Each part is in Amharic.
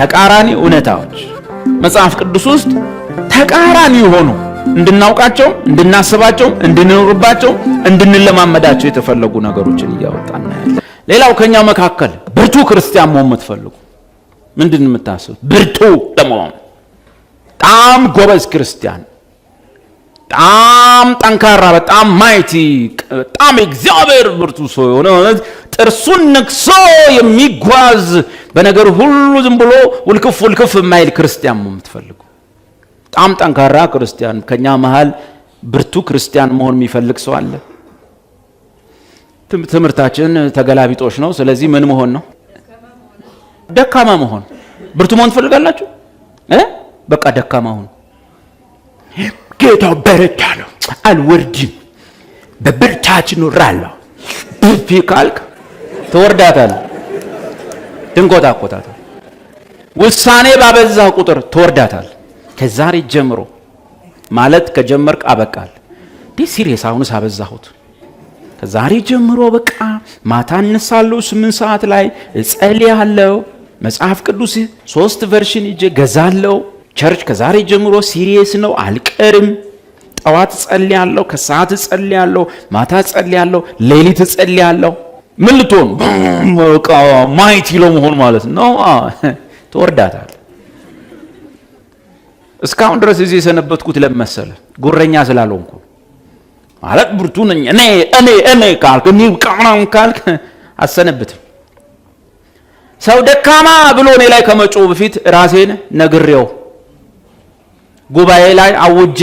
ተቃራኒ እውነታዎች መጽሐፍ ቅዱስ ውስጥ ተቃራኒ የሆኑ እንድናውቃቸው፣ እንድናስባቸው፣ እንድንኖርባቸው፣ እንድንለማመዳቸው የተፈለጉ ነገሮችን እያወጣን ያለ። ሌላው ከኛ መካከል ብርቱ ክርስቲያን መሆን የምትፈልጉ ምንድን የምታስቡ? ብርቱ ለመሆን በጣም ጎበዝ ክርስቲያን፣ በጣም ጠንካራ፣ በጣም ማይቲ፣ በጣም እግዚአብሔር ብርቱ ሰው የሆነ ጥርሱን ነክሶ የሚጓዝ በነገር ሁሉ ዝም ብሎ ውልክፍ የማይል ክርስቲያን መሆን የምትፈልጉ በጣም ጠንካራ ክርስቲያን። ከኛ መሃል ብርቱ ክርስቲያን መሆን የሚፈልግ ሰው አለ? ትምህርታችን ተገላቢጦሽ ነው። ስለዚህ ምን መሆን ነው? ደካማ መሆን። ብርቱ መሆን ትፈልጋላችሁ? በቃ ደካማ ሁኑ። ጌታው በረታ ነው፣ አልወርድም፣ በብርታት እኖራለሁ ካልክ ትወርዳታል፣ ትንቆጣቆጣታል። ውሳኔ ባበዛ ቁጥር ትወርዳታል። ከዛሬ ጀምሮ ማለት ከጀመርክ አበቃል። ሲሪየስ አሁንስ አበዛሁት። ከዛሬ ጀምሮ በቃ ማታ እነሳለሁ 8 ሰዓት ላይ እጸልያለሁ፣ መጽሐፍ ቅዱስ 3 ቨርሽን ይዤ ገዛለሁ። ቸርች ከዛሬ ጀምሮ ሲሪየስ ነው፣ አልቀርም። ጠዋት እጸልያለሁ፣ ከሰዓት እጸልያለሁ፣ ማታ እጸልያለሁ፣ ሌሊት እጸልያለሁ። ምን ልትሆን በቃ ማይቲ ለመሆን ማለት ነው። ትወርዳታል። እስካሁን ድረስ እዚህ የሰነበትኩት ለመሰለ ጉረኛ ስላልሆንኩ ማለት ብርቱ ነኝ እኔ ካልክ ቃናም ካልክ አሰነብትም። ሰው ደካማ ብሎ እኔ ላይ ከመጮህ በፊት ራሴን ነግሬው ጉባኤ ላይ አውጄ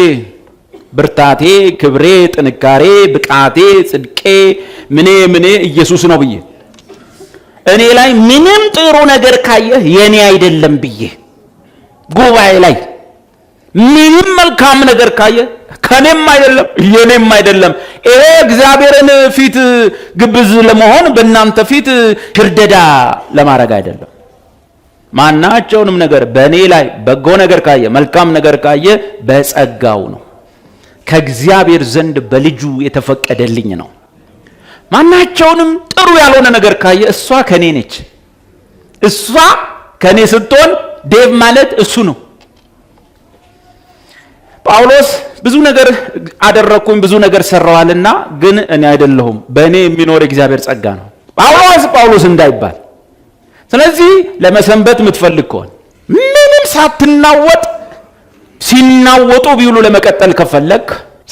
ብርታቴ፣ ክብሬ፣ ጥንካሬ፣ ብቃቴ፣ ጽድቄ ምኔ ኢየሱስ ነው ብዬ እኔ ላይ ምንም ጥሩ ነገር ካየህ የኔ አይደለም ብዬ ጉባኤ ላይ ምንም መልካም ነገር ካየህ ከኔም አይደለም የኔም አይደለም። ይሄ እግዚአብሔርን ፊት ግብዝ ለመሆን በእናንተ ፊት ሽርደዳ ለማድረግ አይደለም። ማናቸውንም ነገር በእኔ ላይ በጎ ነገር ካየ፣ መልካም ነገር ካየ በጸጋው ነው፣ ከእግዚአብሔር ዘንድ በልጁ የተፈቀደልኝ ነው። ማናቸውንም ጥሩ ያልሆነ ነገር ካየ እሷ ከኔ ነች። እሷ ከኔ ስትሆን ዴቭ ማለት እሱ ነው። ጳውሎስ ብዙ ነገር አደረኩኝ፣ ብዙ ነገር ሰራዋልና ግን እኔ አይደለሁም፣ በእኔ የሚኖር እግዚአብሔር ጸጋ ነው። ጳውሎስ እንዳይባል። ስለዚህ ለመሰንበት የምትፈልግ ከሆነ ምንም ሳትናወጥ ሲናወጡ ቢውሉ ለመቀጠል ከፈለግ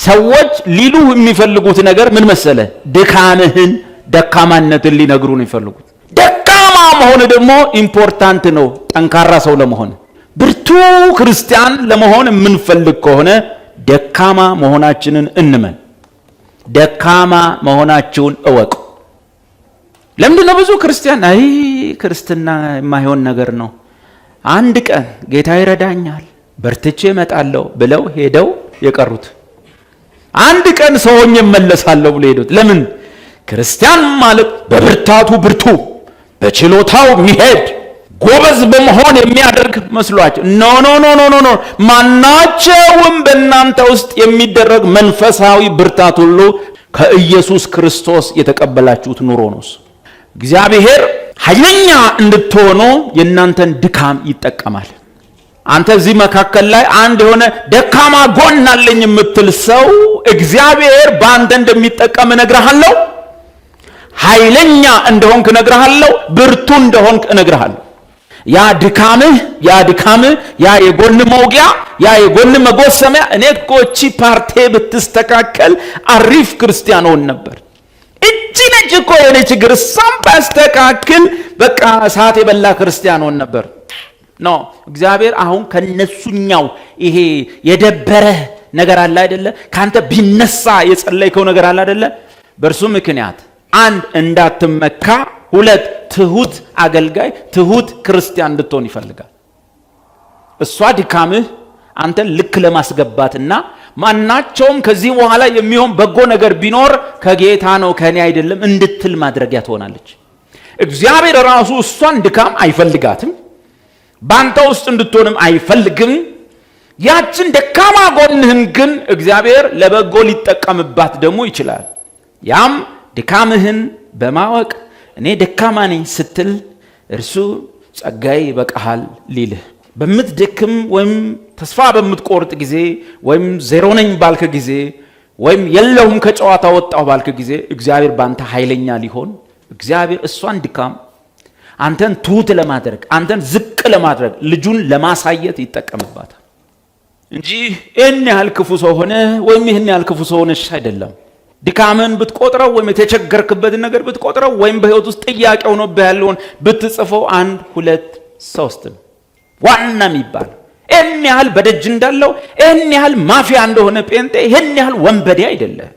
ሰዎች ሊሉ የሚፈልጉት ነገር ምን መሰለ? ድካምህን፣ ደካማነትን ሊነግሩ ነው የሚፈልጉት። ደካማ መሆን ደግሞ ኢምፖርታንት ነው ጠንካራ ሰው ለመሆን። ብርቱ ክርስቲያን ለመሆን የምንፈልግ ከሆነ ደካማ መሆናችንን እንመን። ደካማ መሆናችሁን እወቁ። ለምንድን ነው ብዙ ክርስቲያን ክርስትና የማይሆን ነገር ነው፣ አንድ ቀን ጌታ ይረዳኛል በርትቼ እመጣለሁ ብለው ሄደው የቀሩት? አንድ ቀን ሰውኝ እመለሳለሁ ብለው ሄዱት። ለምን? ክርስቲያን ማለት በብርታቱ ብርቱ፣ በችሎታው የሚሄድ ጎበዝ በመሆን የሚያደርግ መስሏቸው። ኖ ማናቸውም በእናንተ ውስጥ የሚደረግ መንፈሳዊ ብርታት ሁሉ ከኢየሱስ ክርስቶስ የተቀበላችሁት ኑሮ ነው። እግዚአብሔር ኃይለኛ እንድትሆኑ የእናንተን ድካም ይጠቀማል። አንተ እዚህ መካከል ላይ አንድ የሆነ ደካማ ጎን አለኝ የምትል ሰው እግዚአብሔር በአንተ እንደሚጠቀም እነግርሃለሁ። ኃይለኛ እንደሆንክ እነግርሃለሁ። ብርቱ እንደሆንክ እነግርሃለሁ። ያ ድካምህ ያ የጎን መውጊያ፣ ያ የጎን መጎሰሚያ እኔ እኮ እቺ ፓርቴ ብትስተካከል አሪፍ ክርስቲያን ሆን ነበር፣ እቺ ነች እኮ የኔ ችግር፣ እሷም ባስተካክል በቃ እሳት የበላ ክርስቲያን ሆን ነበር። ኖ እግዚአብሔር አሁን ከነሱኛው ይሄ የደበረ ነገር አለ አይደለ? ካንተ ቢነሳ የጸለይከው ነገር አለ አይደለ? በእርሱ ምክንያት አንድ እንዳትመካ፣ ሁለት ትሁት አገልጋይ፣ ትሁት ክርስቲያን እንድትሆን ይፈልጋል። እሷ ድካምህ አንተን ልክ ለማስገባትና ማናቸውም ከዚህ በኋላ የሚሆን በጎ ነገር ቢኖር ከጌታ ነው ከኔ አይደለም እንድትል ማድረጊያ ትሆናለች። እግዚአብሔር ራሱ እሷን ድካም አይፈልጋትም፣ ባንተ ውስጥ እንድትሆንም አይፈልግም። ያችን ደካማ ጎንህን ግን እግዚአብሔር ለበጎ ሊጠቀምባት ደግሞ ይችላል። ያም ድካምህን በማወቅ እኔ ደካማ ነኝ ስትል እርሱ ጸጋዬ ይበቃሃል ሊልህ በምትደክም ወይም ተስፋ በምትቆርጥ ጊዜ ወይም ዜሮ ነኝ ባልክ ጊዜ ወይም የለሁም ከጨዋታ ወጣው ባልክ ጊዜ እግዚአብሔር ባንተ ኃይለኛ ሊሆን እግዚአብሔር እሷን ድካም አንተን ትሁት ለማድረግ አንተን ዝቅ ለማድረግ ልጁን ለማሳየት ይጠቀምባታል እንጂ እን ያህል ክፉ ሰው ሆነ ወይም ይህን ያህል ክፉ ሰው ሆነሽ አይደለም። ድካምን ብትቆጥረው ወይም የተቸገርክበትን ነገር ብትቆጥረው ወይም በህይወት ውስጥ ጥያቄ ሆኖብህ ያለውን ብትጽፈው 1 2 3 ዋና የሚባል እን ያህል በደጅ እንዳለው እን ያህል ማፊያ እንደሆነ ጴንጤ እን ያህል ወንበዴ አይደለም።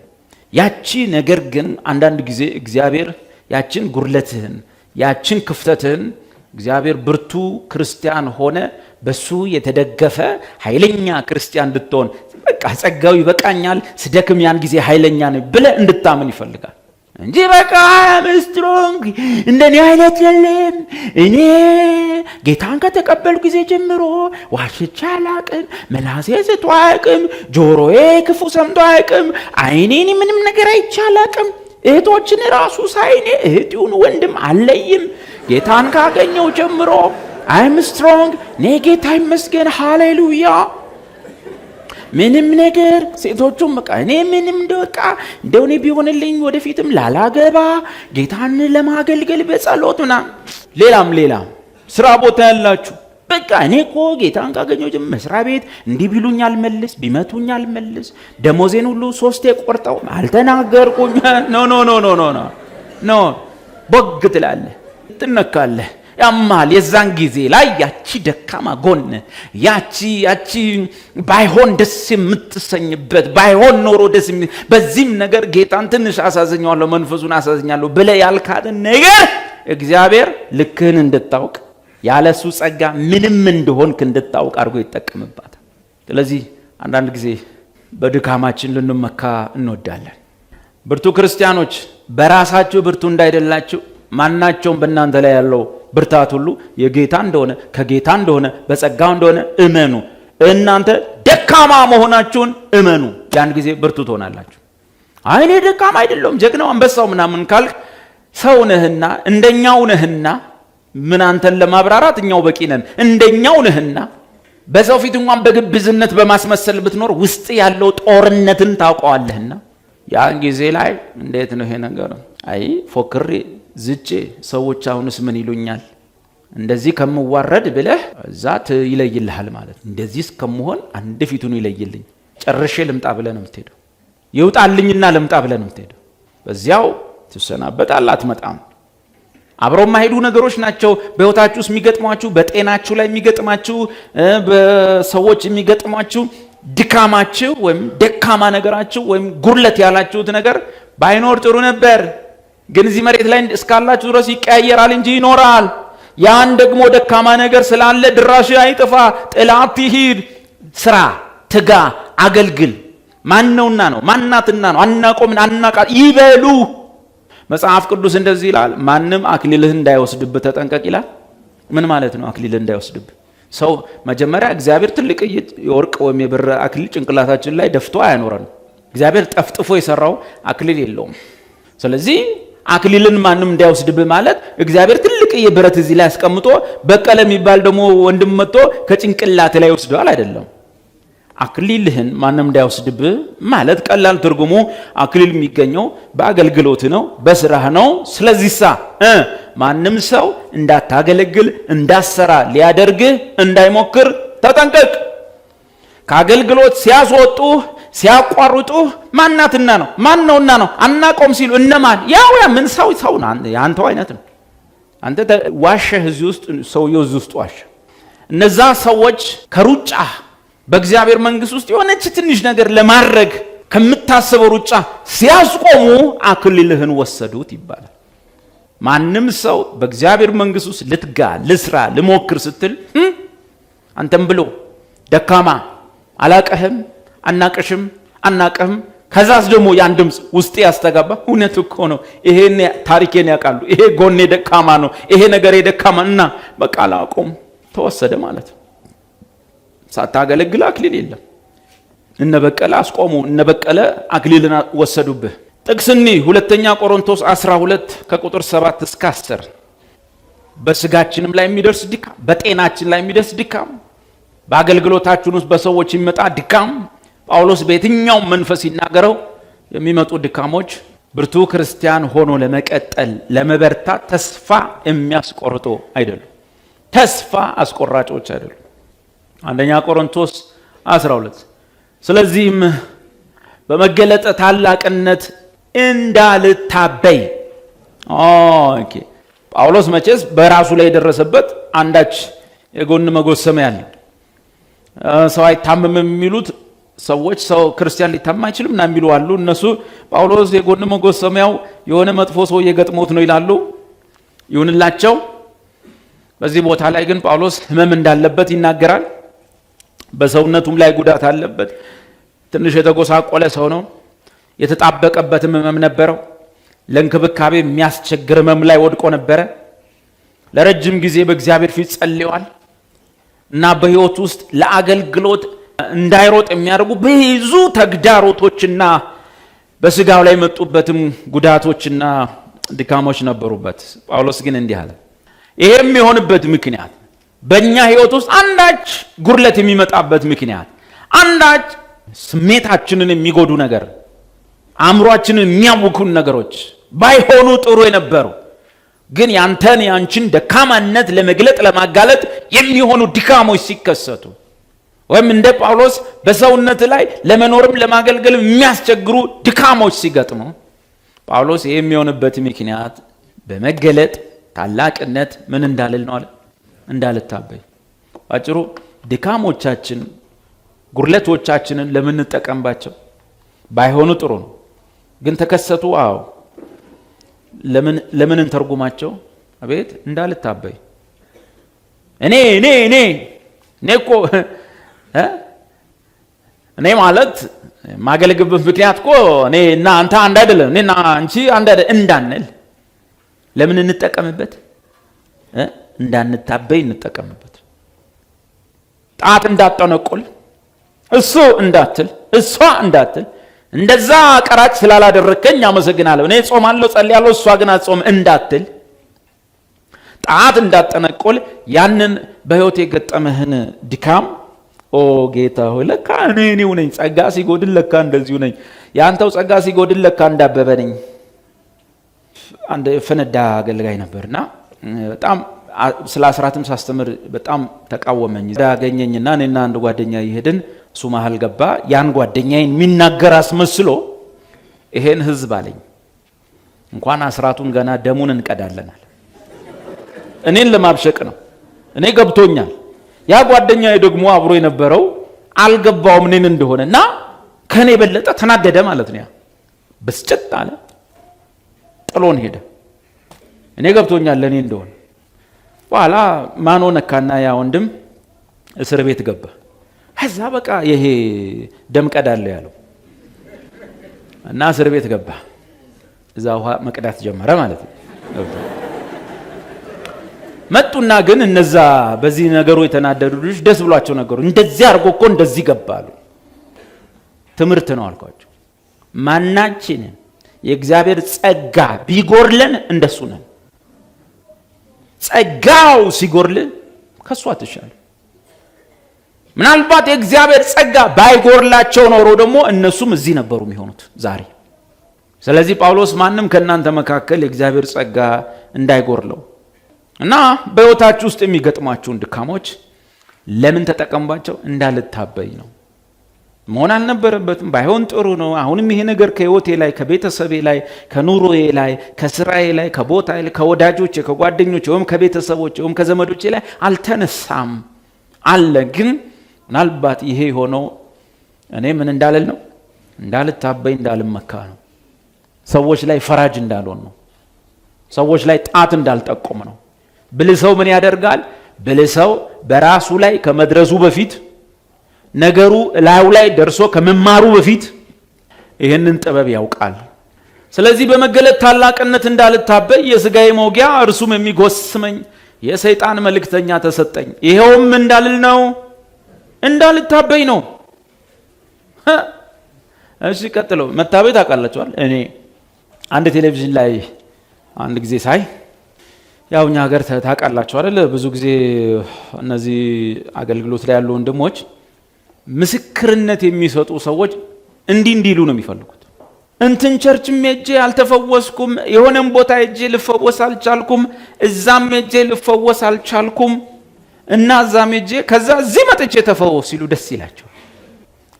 ያቺ ነገር ግን አንዳንድ ጊዜ እግዚአብሔር ያችን ጉርለትህን ያችን ክፍተትህን እግዚአብሔር ብርቱ ክርስቲያን ሆነ በሱ የተደገፈ ኃይለኛ ክርስቲያን እንድትሆን በቃ ጸጋው ይበቃኛል ስደክም ያን ጊዜ ኃይለኛ ነኝ ብለህ እንድታምን ይፈልጋል እንጂ በቃ ስትሮንግ እንደኔ አይነት የለም። እኔ ጌታን ከተቀበልኩ ጊዜ ጀምሮ ዋሽቻ አላቅም፣ ምላሴ ስቶ አያቅም፣ ጆሮዬ ክፉ ሰምቶ አያቅም፣ አይኔን ምንም ነገር አይቼ አላቅም። እህቶችን ራሱ ሳይኔ እህቲውን ወንድም አለይም። ጌታን ካገኘው ጀምሮ አይም ስትሮንግ ኔ ጌታ ይመስገን ሃሌሉያ። ምንም ነገር ሴቶቹም በቃ እኔ ምንም በቃ እንደውኔ ቢሆንልኝ ወደፊትም ላላገባ ጌታን ለማገልገል በጸሎት ምናምን ሌላም ስራ ቦታ ያላችሁ በቃ እኔ እኮ ጌታን ካገኘው ጀምሮ መስሪያ ቤት እንዲህ ቢሉኝ አልመልስ ቢመቱኝ አልመልስ ደሞዜን ሁሉ 3 ቆርጠው አልተናገርኩኝ ኖ ቦግ ትላለህ ትነካለህ ያማል። የዛን ጊዜ ላይ ያቺ ደካማ ጎን ያቺ ባይሆን ደስ የምትሰኝበት ባይሆን ኖሮ ደስ በዚህም ነገር ጌታን ትንሽ አሳዝኛለሁ መንፈሱን አሳዝኛለሁ ብለህ ያልካትን ነገር እግዚአብሔር ልክህን እንድታውቅ ያለሱ ጸጋ ምንም እንደሆንክ እንድታውቅ አድርጎ ይጠቀምባታል። ስለዚህ አንዳንድ ጊዜ በድካማችን ልንመካ እንወዳለን። ብርቱ ክርስቲያኖች በራሳችሁ ብርቱ እንዳይደላችሁ ማናቸውም በእናንተ ላይ ያለው ብርታት ሁሉ የጌታ እንደሆነ ከጌታ እንደሆነ በጸጋው እንደሆነ እመኑ። እናንተ ደካማ መሆናችሁን እመኑ። ያን ጊዜ ብርቱ ትሆናላችሁ። አይኔ ደካማ አይደለም ጀግናው አንበሳው ምናምን ካልክ ሰው ነህና እንደኛው ነህና ምን አንተን ለማብራራት እኛው በቂ ነን። እንደኛው ነህና በሰው ፊት እንኳን በግብዝነት በማስመሰል ብትኖር ውስጥ ያለው ጦርነትን ታውቀዋለህና ያን ጊዜ ላይ እንዴት ነው ይሄ ነገር? አይ ፎክሬ ዝጬ ሰዎች አሁንስ ምን ይሉኛል እንደዚህ ከምዋረድ ብለህ ዛት ይለይልሃል ማለት እንደዚህ እስከመሆን አንድ ፊቱን ይለይልኝ ጨርሼ ልምጣ ብለህ ነው የምትሄደው። ይውጣልኝና ልምጣ ብለህ ነው የምትሄደው። በዚያው ትሰናበታለህ፣ አትመጣም። አብረው ማይሄዱ ነገሮች ናቸው በህይወታችሁ ውስጥ የሚገጥሟችሁ፣ በጤናችሁ ላይ የሚገጥማችሁ፣ በሰዎች የሚገጥሟችሁ ድካማችሁ ወይም ደካማ ነገራችሁ ወይም ጉርለት ያላችሁት ነገር ባይኖር ጥሩ ነበር። ግን እዚህ መሬት ላይ እስካላችሁ ድረስ ይቀያየራል እንጂ ይኖራል። ያን ደግሞ ደካማ ነገር ስላለ ድራሽ አይጥፋ፣ ጥላት ይሂድ፣ ስራ ትጋ፣ አገልግል። ማንነውና ነው ማናትና ነው አናቆምን አናቃት ይበሉ። መጽሐፍ ቅዱስ እንደዚህ ይላል፣ ማንም አክሊልህ እንዳይወስድብህ ተጠንቀቅ ይላል። ምን ማለት ነው አክሊልህ እንዳይወስድብህ? ሰው መጀመሪያ እግዚአብሔር ትልቅ የወርቅ ወይም የብር አክሊል ጭንቅላታችን ላይ ደፍቶ አያኖረን። እግዚአብሔር ጠፍጥፎ የሰራው አክሊል የለውም። ስለዚህ አክሊልን ማንም እንዳይወስድብህ ማለት እግዚአብሔር ትልቅ የብረት እዚህ ላይ አስቀምጦ በቀለ የሚባል ደግሞ ወንድም መጥቶ ከጭንቅላት ላይ ወስዷል አይደለም። አክሊልህን ማንም እንዳይወስድብህ ማለት ቀላል ትርጉሙ አክሊል የሚገኘው በአገልግሎት ነው፣ በስራህ ነው። ስለዚህ ማንም ሰው እንዳታገለግል እንዳሰራ ሊያደርግህ እንዳይሞክር ተጠንቀቅ። ከአገልግሎት ሲያስወጡህ ሲያቋርጡህ ማናትና ነው ማነውና ነው አናቆም ሲሉ እነማን ያው ምን ሰው ያንተው አይነት ነው። አንተ ዋሸህ እዚህ ውስጥ ሰውየው እዚህ ውስጥ ዋሸ። እነዛ ሰዎች ከሩጫ በእግዚአብሔር መንግስት ውስጥ የሆነች ትንሽ ነገር ለማድረግ ከምታስበው ሩጫ ሲያስቆሙ አክሊልህን ወሰዱት ይባላል። ማንም ሰው በእግዚአብሔር መንግስት ውስጥ ልትጋ ልስራ ልሞክር ስትል አንተም ብሎ ደካማ አላቀህም አናቀሽም አናቀህም ከዛስ ደግሞ ያን ድምጽ ውስጥ ያስተጋባ እውነት እኮ ነው ይሄን ታሪኬን ያውቃሉ ይሄ ጎኔ ደካማ ነው ይሄ ነገሬ ደካማ እና በቃ አላቆም ተወሰደ ማለት ነው። ሳታገለግል አክሊል የለም። እነበቀለ አስቆሙ፣ እነበቀለ አክሊልን ወሰዱብህ። ጥቅስኒ ሁለተኛ ቆሮንቶስ 12 ከቁጥር 7 እስከ 10 በስጋችንም ላይ የሚደርስ ድካም፣ በጤናችን ላይ የሚደርስ ድካም፣ በአገልግሎታችን ውስጥ በሰዎች የሚመጣ ድካም፣ ጳውሎስ በየትኛው መንፈስ ይናገረው የሚመጡ ድካሞች ብርቱ ክርስቲያን ሆኖ ለመቀጠል ለመበርታት ተስፋ የሚያስቆርጡ አይደሉም። ተስፋ አስቆራጮች አይደሉም። አንደኛ ቆሮንቶስ 12 ስለዚህም በመገለጥ ታላቅነት እንዳልታበይ። ኦኬ ጳውሎስ መቼስ በራሱ ላይ የደረሰበት አንዳች የጎን መጎሰሚያ ያለ ሰው አይታመምም የሚሉት ሰዎች ሰው ክርስቲያን ሊታመም አይችልም እና የሚሉ አሉ። እነሱ ጳውሎስ የጎን መጎሰሚያው የሆነ መጥፎ ሰው እየገጥሞት ነው ይላሉ። ይሁንላቸው። በዚህ ቦታ ላይ ግን ጳውሎስ ህመም እንዳለበት ይናገራል። በሰውነቱም ላይ ጉዳት አለበት። ትንሽ የተጎሳቆለ ሰው ነው። የተጣበቀበትም ህመም ነበረው። ለእንክብካቤ የሚያስቸግር ህመም ላይ ወድቆ ነበረ። ለረጅም ጊዜ በእግዚአብሔር ፊት ጸልየዋል እና በህይወት ውስጥ ለአገልግሎት እንዳይሮጥ የሚያደርጉ ብዙ ተግዳሮቶችና በስጋው ላይ መጡበትም ጉዳቶችና ድካሞች ነበሩበት። ጳውሎስ ግን እንዲህ አለ። ይሄ የሚሆንበት ምክንያት በእኛ ህይወት ውስጥ አንዳች ጉድለት የሚመጣበት ምክንያት፣ አንዳች ስሜታችንን የሚጎዱ ነገር፣ አእምሯችንን የሚያውኩን ነገሮች ባይሆኑ ጥሩ የነበሩ ግን ያንተን ያንቺን ደካማነት ለመግለጥ ለማጋለጥ የሚሆኑ ድካሞች ሲከሰቱ ወይም እንደ ጳውሎስ በሰውነት ላይ ለመኖርም ለማገልገል የሚያስቸግሩ ድካሞች ሲገጥሙ ጳውሎስ ይሄ የሚሆንበት ምክንያት በመገለጥ ታላቅነት ምን እንዳልል ነው አለ፣ እንዳልታበይ። አጭሩ ድካሞቻችን ጉድለቶቻችንን ለምን እንጠቀምባቸው? ባይሆኑ ጥሩ ነው ግን ተከሰቱ። አዎ ለምን እንተርጉማቸው? አቤት እንዳልታበይ። እኔ እኮ እኔ ማለት ማገልግበት ምክንያት እኮ እኔ እና አንተ አንድ አይደለም፣ እኔና አንቺ አንድ አይደለም እንዳንል ለምን እንጠቀምበት? እንዳንታበይ እንጠቀምበት። ጣት እንዳጠነቁል፣ እሱ እንዳትል፣ እሷ እንዳትል፣ እንደዛ ቀራጭ ስላላደረከኝ አመሰግናለሁ፣ እኔ ጾማለሁ ጸልያለሁ፣ እሷ ግን አትጾም እንዳትል፣ ጣት እንዳጠነቁል ያንን በህይወት የገጠመህን ድካም ኦ ጌታ ሆይ ለካ እኔው ነኝ፣ ጸጋ ሲጎድል ለካ እንደዚሁ ነኝ፣ ያንተው ጸጋ ሲጎድል ለካ እንዳበበ ነኝ። አንድ ፈነዳ አገልጋይ ነበርና በጣም ስለ አስራትም ሳስተምር በጣም ተቃወመኝ። ያገኘኝና እኔና አንድ ጓደኛ ይሄድን እሱ መሃል ገባ። ያን ጓደኛዬን የሚናገር አስመስሎ ይሄን ህዝብ አለኝ እንኳን አስራቱን ገና ደሙን እንቀዳለናል። እኔን ለማብሸቅ ነው። እኔ ገብቶኛል። ያ ጓደኛዬ ደግሞ አብሮ የነበረው አልገባውም እኔን እንደሆነና ከኔ የበለጠ ተናደደ ማለት ነው። ያ ብስጭት አለ፣ ጥሎን ሄደ። እኔ ገብቶኛል ለኔ እንደሆነ። በኋላ ማኖ ነካና ያ ወንድም እስር ቤት ገባ። ከዛ በቃ ይሄ ደም ቀዳለሁ ያለው እና እስር ቤት ገባ። እዛ ውሃ መቅዳት ጀመረ ማለት ነው። መጡና ግን እነዛ በዚህ ነገሩ የተናደዱ ልጆች ደስ ብሏቸው ነገሩ እንደዚህ አድርጎ እኮ እንደዚህ ገባሉ። ትምህርት ነው አልኳቸው። ማናችንን የእግዚአብሔር ጸጋ ቢጎርለን እንደሱ ነን። ጸጋው ሲጎርልን ከሱ አትሻል። ምናልባት የእግዚአብሔር ጸጋ ባይጎርላቸው ኖሮ ደግሞ እነሱም እዚህ ነበሩ የሚሆኑት ዛሬ። ስለዚህ ጳውሎስ ማንም ከእናንተ መካከል የእግዚአብሔር ጸጋ እንዳይጎርለው እና በሕይወታችሁ ውስጥ የሚገጥሟችሁን ድካሞች ለምን ተጠቀምባቸው? እንዳልታበይ ነው። መሆን አልነበረበትም። ባይሆን ጥሩ ነው። አሁንም ይሄ ነገር ከሕይወቴ ላይ፣ ከቤተሰቤ ላይ፣ ከኑሮዬ ላይ፣ ከስራዬ ላይ፣ ከቦታዬ ላይ፣ ከወዳጆቼ፣ ከጓደኞቼ ወይም ከቤተሰቦቼ ወይም ከዘመዶቼ ላይ አልተነሳም አለ። ግን ምናልባት ይሄ ሆነው እኔ ምን እንዳልል ነው? እንዳልታበይ፣ እንዳልመካ ነው። ሰዎች ላይ ፈራጅ እንዳልሆን ነው። ሰዎች ላይ ጣት እንዳልጠቆም ነው። ብልህ ሰው ምን ያደርጋል? ብልህ ሰው በራሱ ላይ ከመድረሱ በፊት ነገሩ ላዩ ላይ ደርሶ ከመማሩ በፊት ይህንን ጥበብ ያውቃል። ስለዚህ በመገለጥ ታላቅነት እንዳልታበይ የሥጋዬ መውጊያ እርሱም የሚጎስመኝ የሰይጣን መልእክተኛ ተሰጠኝ። ይሄውም እንዳልል ነው፣ እንዳልታበይ ነው። እሺ ቀጥሎ መታበይ ታውቃላችኋል። እኔ አንድ ቴሌቪዥን ላይ አንድ ጊዜ ሳይ ያው እኛ ሀገር ታውቃላችሁ አይደል? ብዙ ጊዜ እነዚህ አገልግሎት ላይ ያሉ ወንድሞች ምስክርነት የሚሰጡ ሰዎች እንዲሉ ነው የሚፈልጉት። እንትን ቸርችም ሄጄ አልተፈወስኩም፣ የሆነም ቦታ ሄጄ ልፈወስ አልቻልኩም፣ እዛም ሄጄ ልፈወስ አልቻልኩም እና እዛም ሄጄ ከዛ እዚህ መጥቼ ተፈወስ ሲሉ ደስ ይላቸው።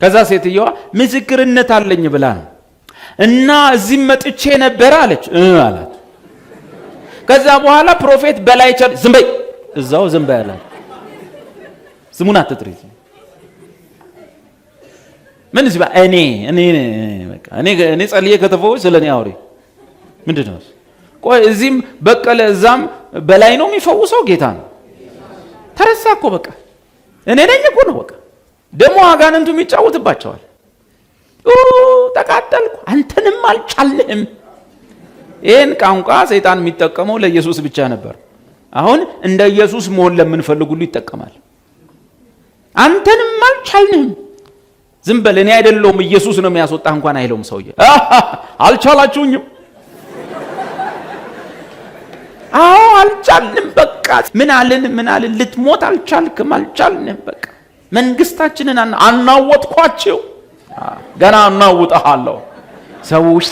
ከዛ ሴትየዋ ምስክርነት አለኝ ብላ ነው እና እዚህ መጥቼ ነበር አለች አላት። ከዛ በኋላ ፕሮፌት በላይ ቸርች ዝም በይ እዛው ዝም በይ አላት። ስሙን አትጥሪ። ምን ሲባ እኔ ጸልዬ ከተፈወስ ስለኔ አውሪ ምንድነው? ቆይ እዚህም በቀለ እዛም በላይ ነው የሚፈውሰው ጌታ ነው። ተረሳ እኮ በቃ እኔ ነኝ እኮ ነው በቃ። ደግሞ አጋንንቱ የሚጫወትባቸዋል። ተቃጠልኩ አንተንም አልቻልንም። ይህን ቋንቋ ሰይጣን የሚጠቀመው ለኢየሱስ ብቻ ነበር። አሁን እንደ ኢየሱስ መሆን ለምንፈልግ ሁሉ ይጠቀማል። አንተንም አልቻልንም። ዝም በል እኔ አይደለሁም ኢየሱስ ነው የሚያስወጣ እንኳን አይለውም ሰውዬ። አልቻላችሁኝም። አዎ አልቻልንም በቃ ምን አልን ልትሞት አልቻልክም። አልቻልንም በቃ መንግስታችንን አናወጥኳቸው። ገና እናውጣሃለሁ ሰዎች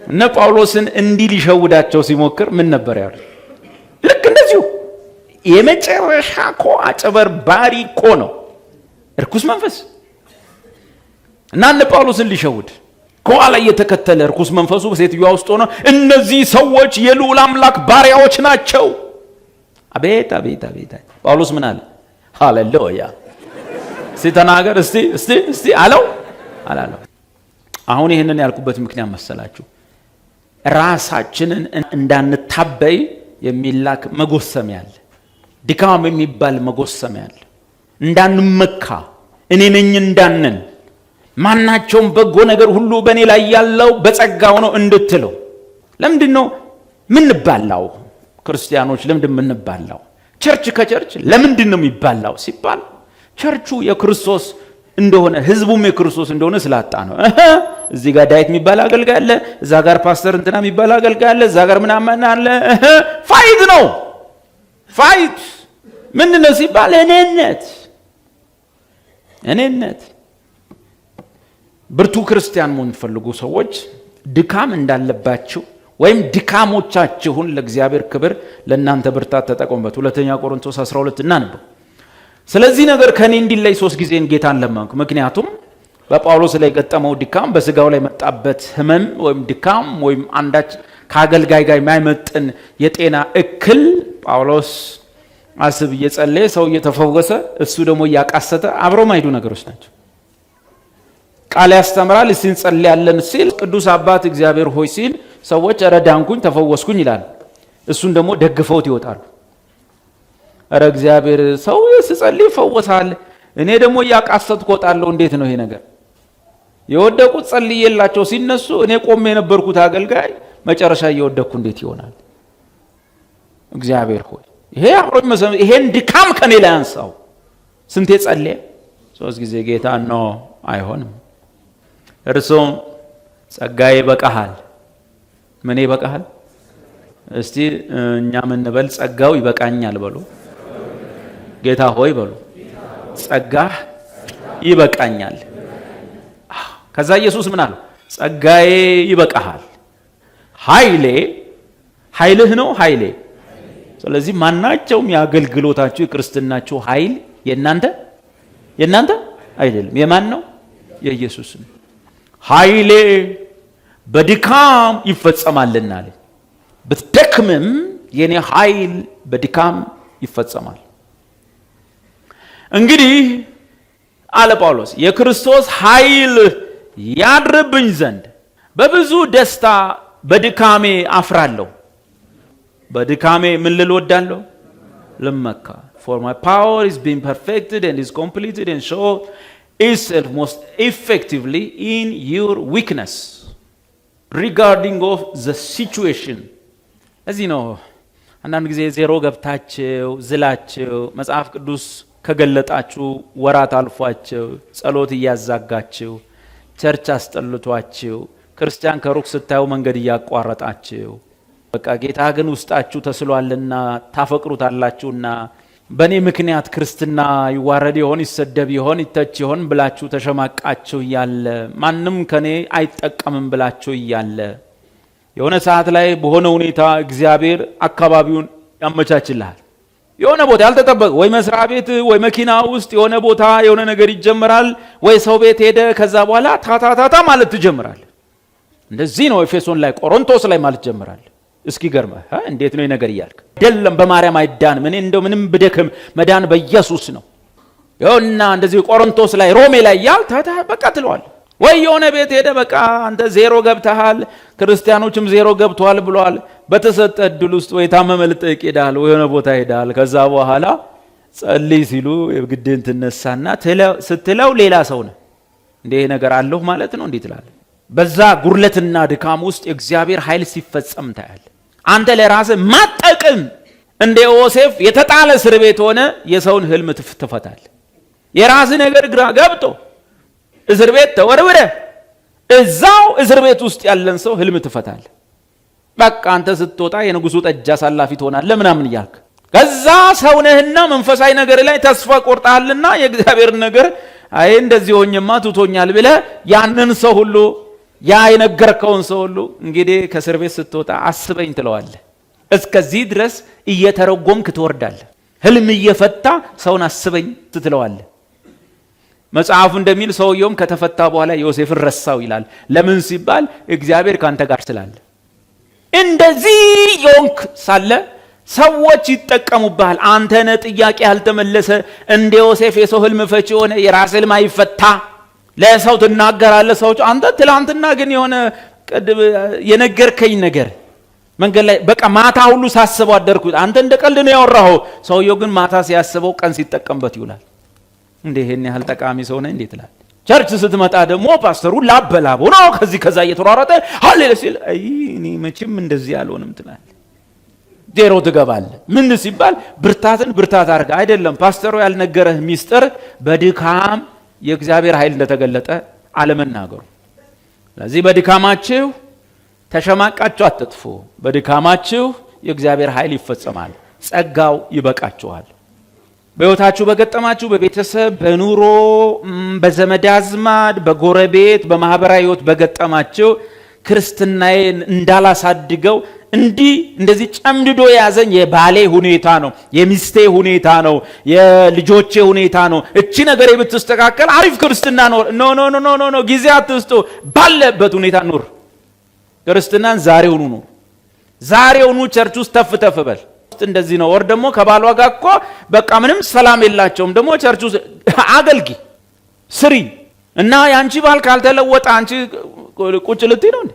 እነ ጳውሎስን እንዲህ ሊሸውዳቸው ሲሞክር ምን ነበር ያሉ? ልክ እንደዚሁ የመጨረሻ እኮ አጭበርባሪ እኮ ነው እርኩስ መንፈስ እና እነ ጳውሎስን ሊሸውድ ከኋላ እየተከተለ እርኩስ መንፈሱ በሴትዮዋ ውስጥ ሆነ እነዚህ ሰዎች የልዑል አምላክ ባሪያዎች ናቸው። አቤት አቤት አቤት! ጳውሎስ ምን አለ? ሃሌሉያ! ሲተናገር እስቲ አላለው። አሁን ይሄንን ያልኩበት ምክንያት መሰላችሁ? ራሳችንን እንዳንታበይ የሚላክ መጎሰሚያ አለ። ድካም የሚባል መጎሰሚያ አለ። እንዳንመካ እኔ ነኝ እንዳንል ማናቸውም በጎ ነገር ሁሉ በእኔ ላይ ያለው በጸጋው ነው እንድትለው። ለምንድን ነው ምንባላው? ክርስቲያኖች ለምንድን ምንባላው? ቸርች ከቸርች ለምንድን ነው የሚባላው ሲባል ቸርቹ የክርስቶስ እንደሆነ ህዝቡም የክርስቶስ እንደሆነ ስላጣ ነው። እዚህ ጋር ዳዊት የሚባል አገልጋይ አለ፣ እዛ ጋር ፓስተር እንትና የሚባል አገልጋይ አለ፣ እዛ ጋር ምናምን አለ። ፋይት ነው። ፋይት ምንድን ነው ሲባል እኔነት። ብርቱ ክርስቲያን መሆን የሚፈልጉ ሰዎች ድካም እንዳለባችሁ ወይም ድካሞቻችሁን ለእግዚአብሔር ክብር ለእናንተ ብርታት ተጠቀሙበት። 2 ቆሮንቶስ 12 እናንበው። ስለዚህ ነገር ከኔ እንዲለይ 3 ጊዜ ጌታን ለመንኩ። ምክንያቱም በጳውሎስ ላይ የገጠመው ድካም በስጋው ላይ መጣበት ህመም ወይም ድካም ወይም አንዳች ከአገልጋይ ጋር የማይመጥን የጤና እክል ጳውሎስ አስብ እየጸለየ ሰው እየተፈወሰ እሱ ደግሞ እያቃሰተ አብረው ማይዱ ነገሮች ናቸው። ቃል ያስተምራል እንጸልያለን ሲል ቅዱስ አባት እግዚአብሔር ሆይ ሲል ሰዎች ኧረ ዳንኩኝ ተፈወስኩኝ ይላል። እሱን ደግሞ ደግፈውት ይወጣሉ። ኧረ እግዚአብሔር ሰው ሲጸልይ ይፈወሳል፣ እኔ ደግሞ እያቃሰትኩ እወጣለሁ። እንዴት ነው ይሄ ነገር? የወደቁት ጸልየላቸው ሲነሱ እኔ ቆሜ የነበርኩት አገልጋይ መጨረሻ እየወደቅኩ እንዴት ይሆናል? እግዚአብሔር ሆይ ይሄን ድካም ከኔ ላይ አንሳው። ስንቴ ጸልየ 3 ጊዜ ጌታ ነው አይሆንም። እርሱም ጸጋዬ ይበቃሃል። ምን ይበቃሃል? እስቲ እኛ ምን እንበል? ጸጋው ይበቃኛል በሉ። ጌታ ሆይ በሉ። ጸጋህ ይበቃኛል። ከዛ ኢየሱስ ምን አለ? ጸጋዬ ይበቃሃል። ኃይልህ ነው ኃይሌ። ስለዚህ ማናቸውም የአገልግሎታችሁ የክርስትናችሁ ኃይል የእናንተ አይደለም። የማን ነው? የኢየሱስ ነው። ኃይሌ በድካም ይፈጸማልና አለ። ብትደክምም የኔ ኃይል በድካም ይፈጸማል። እንግዲህ አለ ጳውሎስ የክርስቶስ ኃይል ያድርብኝ ዘንድ በብዙ ደስታ በድካሜ አፍራለሁ። በድካሜ ምን ልል ወዳለሁ? ልመካ። For my power is being perfected and is completed and show itself most effectively in your weakness regarding of the situation. እዚህ ነው አንዳንድ ጊዜ ዜሮ ገብታችሁ ዝላችሁ መጽሐፍ ቅዱስ ከገለጣችሁ ወራት አልፏችሁ ጸሎት እያዛጋችሁ ቸርች አስጠልቷችሁ ክርስቲያን ከሩቅ ስታዩ መንገድ እያቋረጣችሁ በቃ ጌታ ግን ውስጣችሁ ተስሏልና ታፈቅሩታላችሁና በእኔ ምክንያት ክርስትና ይዋረድ ይሆን ይሰደብ ይሆን ይተች ይሆን ብላችሁ ተሸማቃችሁ እያለ ማንም ከኔ አይጠቀምም ብላችሁ እያለ የሆነ ሰዓት ላይ በሆነ ሁኔታ እግዚአብሔር አካባቢውን ያመቻችልሃል። የሆነ ቦታ ያልተጠበቀ ወይ መስሪያ ቤት ወይ መኪና ውስጥ የሆነ ቦታ የሆነ ነገር ይጀምራል፣ ወይ ሰው ቤት ሄደ ከዛ በኋላ ታታታታ ማለት ትጀምራል። እንደዚህ ነው ኤፌሶን ላይ ቆሮንቶስ ላይ ማለት ጀምራል። እስኪ ገርመህ እንዴት ነው ነገር ይያልክ አይደለም በማርያም አይዳንም እኔ እንደው ምንም ብደክም መዳን በኢየሱስ ነው ይኸውና እንደዚህ ቆሮንቶስ ላይ ሮሜ ላይ ያልታታ በቃ ትለዋል። ወይ የሆነ ቤት ሄደ በቃ አንተ ዜሮ ገብተሃል ክርስቲያኖችም ዜሮ ገብተዋል ብለዋል። በተሰጠ እድል ውስጥ ወይ ታመመ ልጠይቅ ሄዳል ወይ የሆነ ቦታ ሄዳል። ከዛ በኋላ ጸልይ ሲሉ የግድን ትነሳና ስትለው ሌላ ሰው ነው እንዴ ነገር አለሁ ማለት ነው እንዴ ትላለህ። በዛ ጉርለትና ድካም ውስጥ የእግዚአብሔር ኃይል ሲፈጸም ታያል። አንተ ለራስህ ማጠቅም እንደ ዮሴፍ የተጣለ እስር ቤት ሆነ የሰውን ህልም ትፈታል። የራስህ ነገር ግራ ገብቶ እስር ቤት ተወርውረ እዛው እስር ቤት ውስጥ ያለን ሰው ህልም ትፈታል። በቃ አንተ ስትወጣ የንጉሱ ጠጅ አሳላፊ ትሆናለህ ምናምን ይያልክ ከዛ ሰውነህና መንፈሳዊ ነገር ላይ ተስፋ ቆርጣልና የእግዚአብሔር ነገር አይ እንደዚህ ሆኝማ ትቶኛል ብለህ ያንን ሰው ሁሉ ያ የነገርከውን ሰው ሁሉ እንግዲህ ከእስር ቤት ስትወጣ አስበኝ ትለዋለህ። እስከዚህ ድረስ እየተረጎምክ ትወርዳለህ። ህልም እየፈታ ሰውን አስበኝ ትለዋለህ። መጽሐፉ እንደሚል ሰውየውም ከተፈታ በኋላ ዮሴፍን ረሳው ይላል። ለምን ሲባል እግዚአብሔር ካንተ ጋር ስላለ። እንደዚህ የሆንክ ሳለ ሰዎች ይጠቀሙብሃል። አንተ ነህ ጥያቄ ያልተመለሰ እንደ ዮሴፍ የሰው ህልም ፈቺ ሆነ የራስ ህልም አይፈታ ለሰው ትናገራለህ። ሰዎች አንተ ትላንትና ግን የሆነ የነገርከኝ ነገር መንገድ ላይ በቃ ማታ ሁሉ ሳስበው አደርኩት አንተ እንደ ቀልድ ነው ያወራኸው። ሰውየው ግን ማታ ሲያስበው ቀን ሲጠቀምበት ይውላል። እንዴ ይሄን ያህል ጠቃሚ ሰው ነኝ እንዴት ትላለህ? ቸርች ስትመጣ ደግሞ ፓስተሩ ላበላቦ ነው ከዚህ ከዛ እየተሯሯጠ ሃሌሉያ ሲል አይ እኔ መቼም እንደዚህ አልሆንም ትላለህ። ዜሮ ትገባለህ። ምን ሲባል ብርታትን ብርታት አድርጋ አይደለም ፓስተሩ ያልነገረህ ሚስጥር በድካም የእግዚአብሔር ኃይል እንደተገለጠ አለመናገሩ። ስለዚህ በድካማችሁ ተሸማቃችሁ አትጥፉ። በድካማችሁ የእግዚአብሔር ኃይል ይፈጸማል። ጸጋው ይበቃችኋል። በሕይወታችሁ በገጠማችሁ በቤተሰብ በኑሮ በዘመድ አዝማድ በጎረቤት በማህበራዊ ሕይወት በገጠማችሁ ክርስትናዬን እንዳላሳድገው እንደዚህ ጨምድዶ ያዘኝ የባሌ ሁኔታ ነው የሚስቴ ሁኔታ ነው የልጆቼ ሁኔታ ነው እቺ ነገር ብትስተካከል አሪፍ ክርስትና ነው ኖ ጊዜ አትስጡ ባለበት ሁኔታ ኑር። ክርስትናን ዛሬውኑ ነው ዛሬውኑ ቸርች ውስጥ ተፍ በል እንደዚህ ነው። ወር ደግሞ ከባሏ ጋር እኮ በቃ ምንም ሰላም የላቸውም ደግሞ ቸርች ውስጥ አገልጊ ስሪ እና ያንቺ ባል ካልተለወጠ አንቺ ቁጭ ልትይ ነው እንዴ?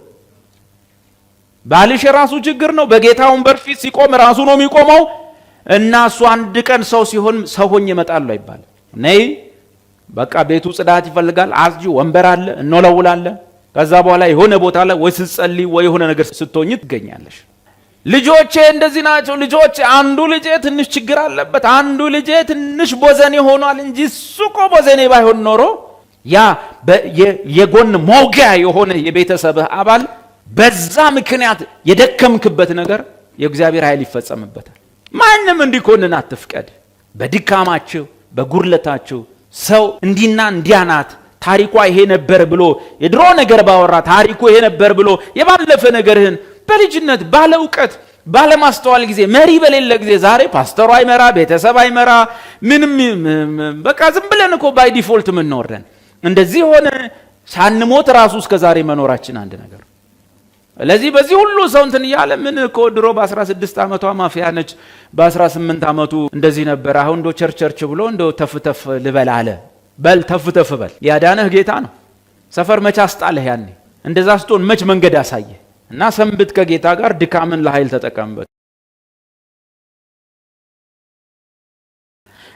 ባልሽ የራሱ ችግር ነው። በጌታ ወንበር ፊት ሲቆም ራሱ ነው የሚቆመው እና እሱ አንድ ቀን ሰው ሲሆን ሰው ሆኜ እመጣለሁ አይባልም። ነይ በቃ ቤቱ ጽዳት ይፈልጋል አዝጂ ወንበር አለ እንወለውላለን። ከዛ በኋላ የሆነ ቦታ ላይ ወይ ስትጸልይ ወይ የሆነ ነገር ስትሆኝ ትገኛለሽ። ልጆቼ እንደዚህ ናቸው። ልጆቼ አንዱ ልጄ ትንሽ ችግር አለበት አንዱ ልጄ ትንሽ ቦዘኔ ሆኗል እንጂ እሱ እኮ ቦዘኔ ባይሆን ኖሮ ያ የጎን ሞጊያ የሆነ የቤተሰብህ አባል በዛ ምክንያት የደከምክበት ነገር የእግዚአብሔር ኃይል ይፈጸምበታል። ማንም እንዲኮንን አትፍቀድ። በድካማችሁ በጉርለታችሁ ሰው እንዲና እንዲያናት ታሪኳ ይሄ ነበር ብሎ የድሮ ነገር ባወራ ታሪኩ ይሄ ነበር ብሎ የባለፈ ነገርህን በልጅነት ባለ ዕውቀት ባለ ማስተዋል ጊዜ መሪ በሌለ ጊዜ ዛሬ ፓስተሩ አይመራ ቤተሰብ አይመራ ምንም በቃ ዝም ብለን እኮ ባይ ዲፎልት ምን ወርደን እንደዚህ ሆነ ሳንሞት ራሱ እስከ ዛሬ መኖራችን አንድ ነገር። ለዚህ በዚህ ሁሉ ሰው እንትን ይያለ ምን እኮ ድሮ በ16 ዓመቷ ማፊያ ነች በ18 ዓመቱ እንደዚህ ነበር አሁን ዶ ቸርች ብሎ እንዶ ተፍተፍ ልበል አለ። በል ተፍተፍ በል ያዳነህ ጌታ ነው። ሰፈር መች አስጣለህ ያኔ እንደዛ ስትሆን መች መንገድ አሳየ እና ሰንብት ከጌታ ጋር ድካምን ለኃይል ተጠቀምበት።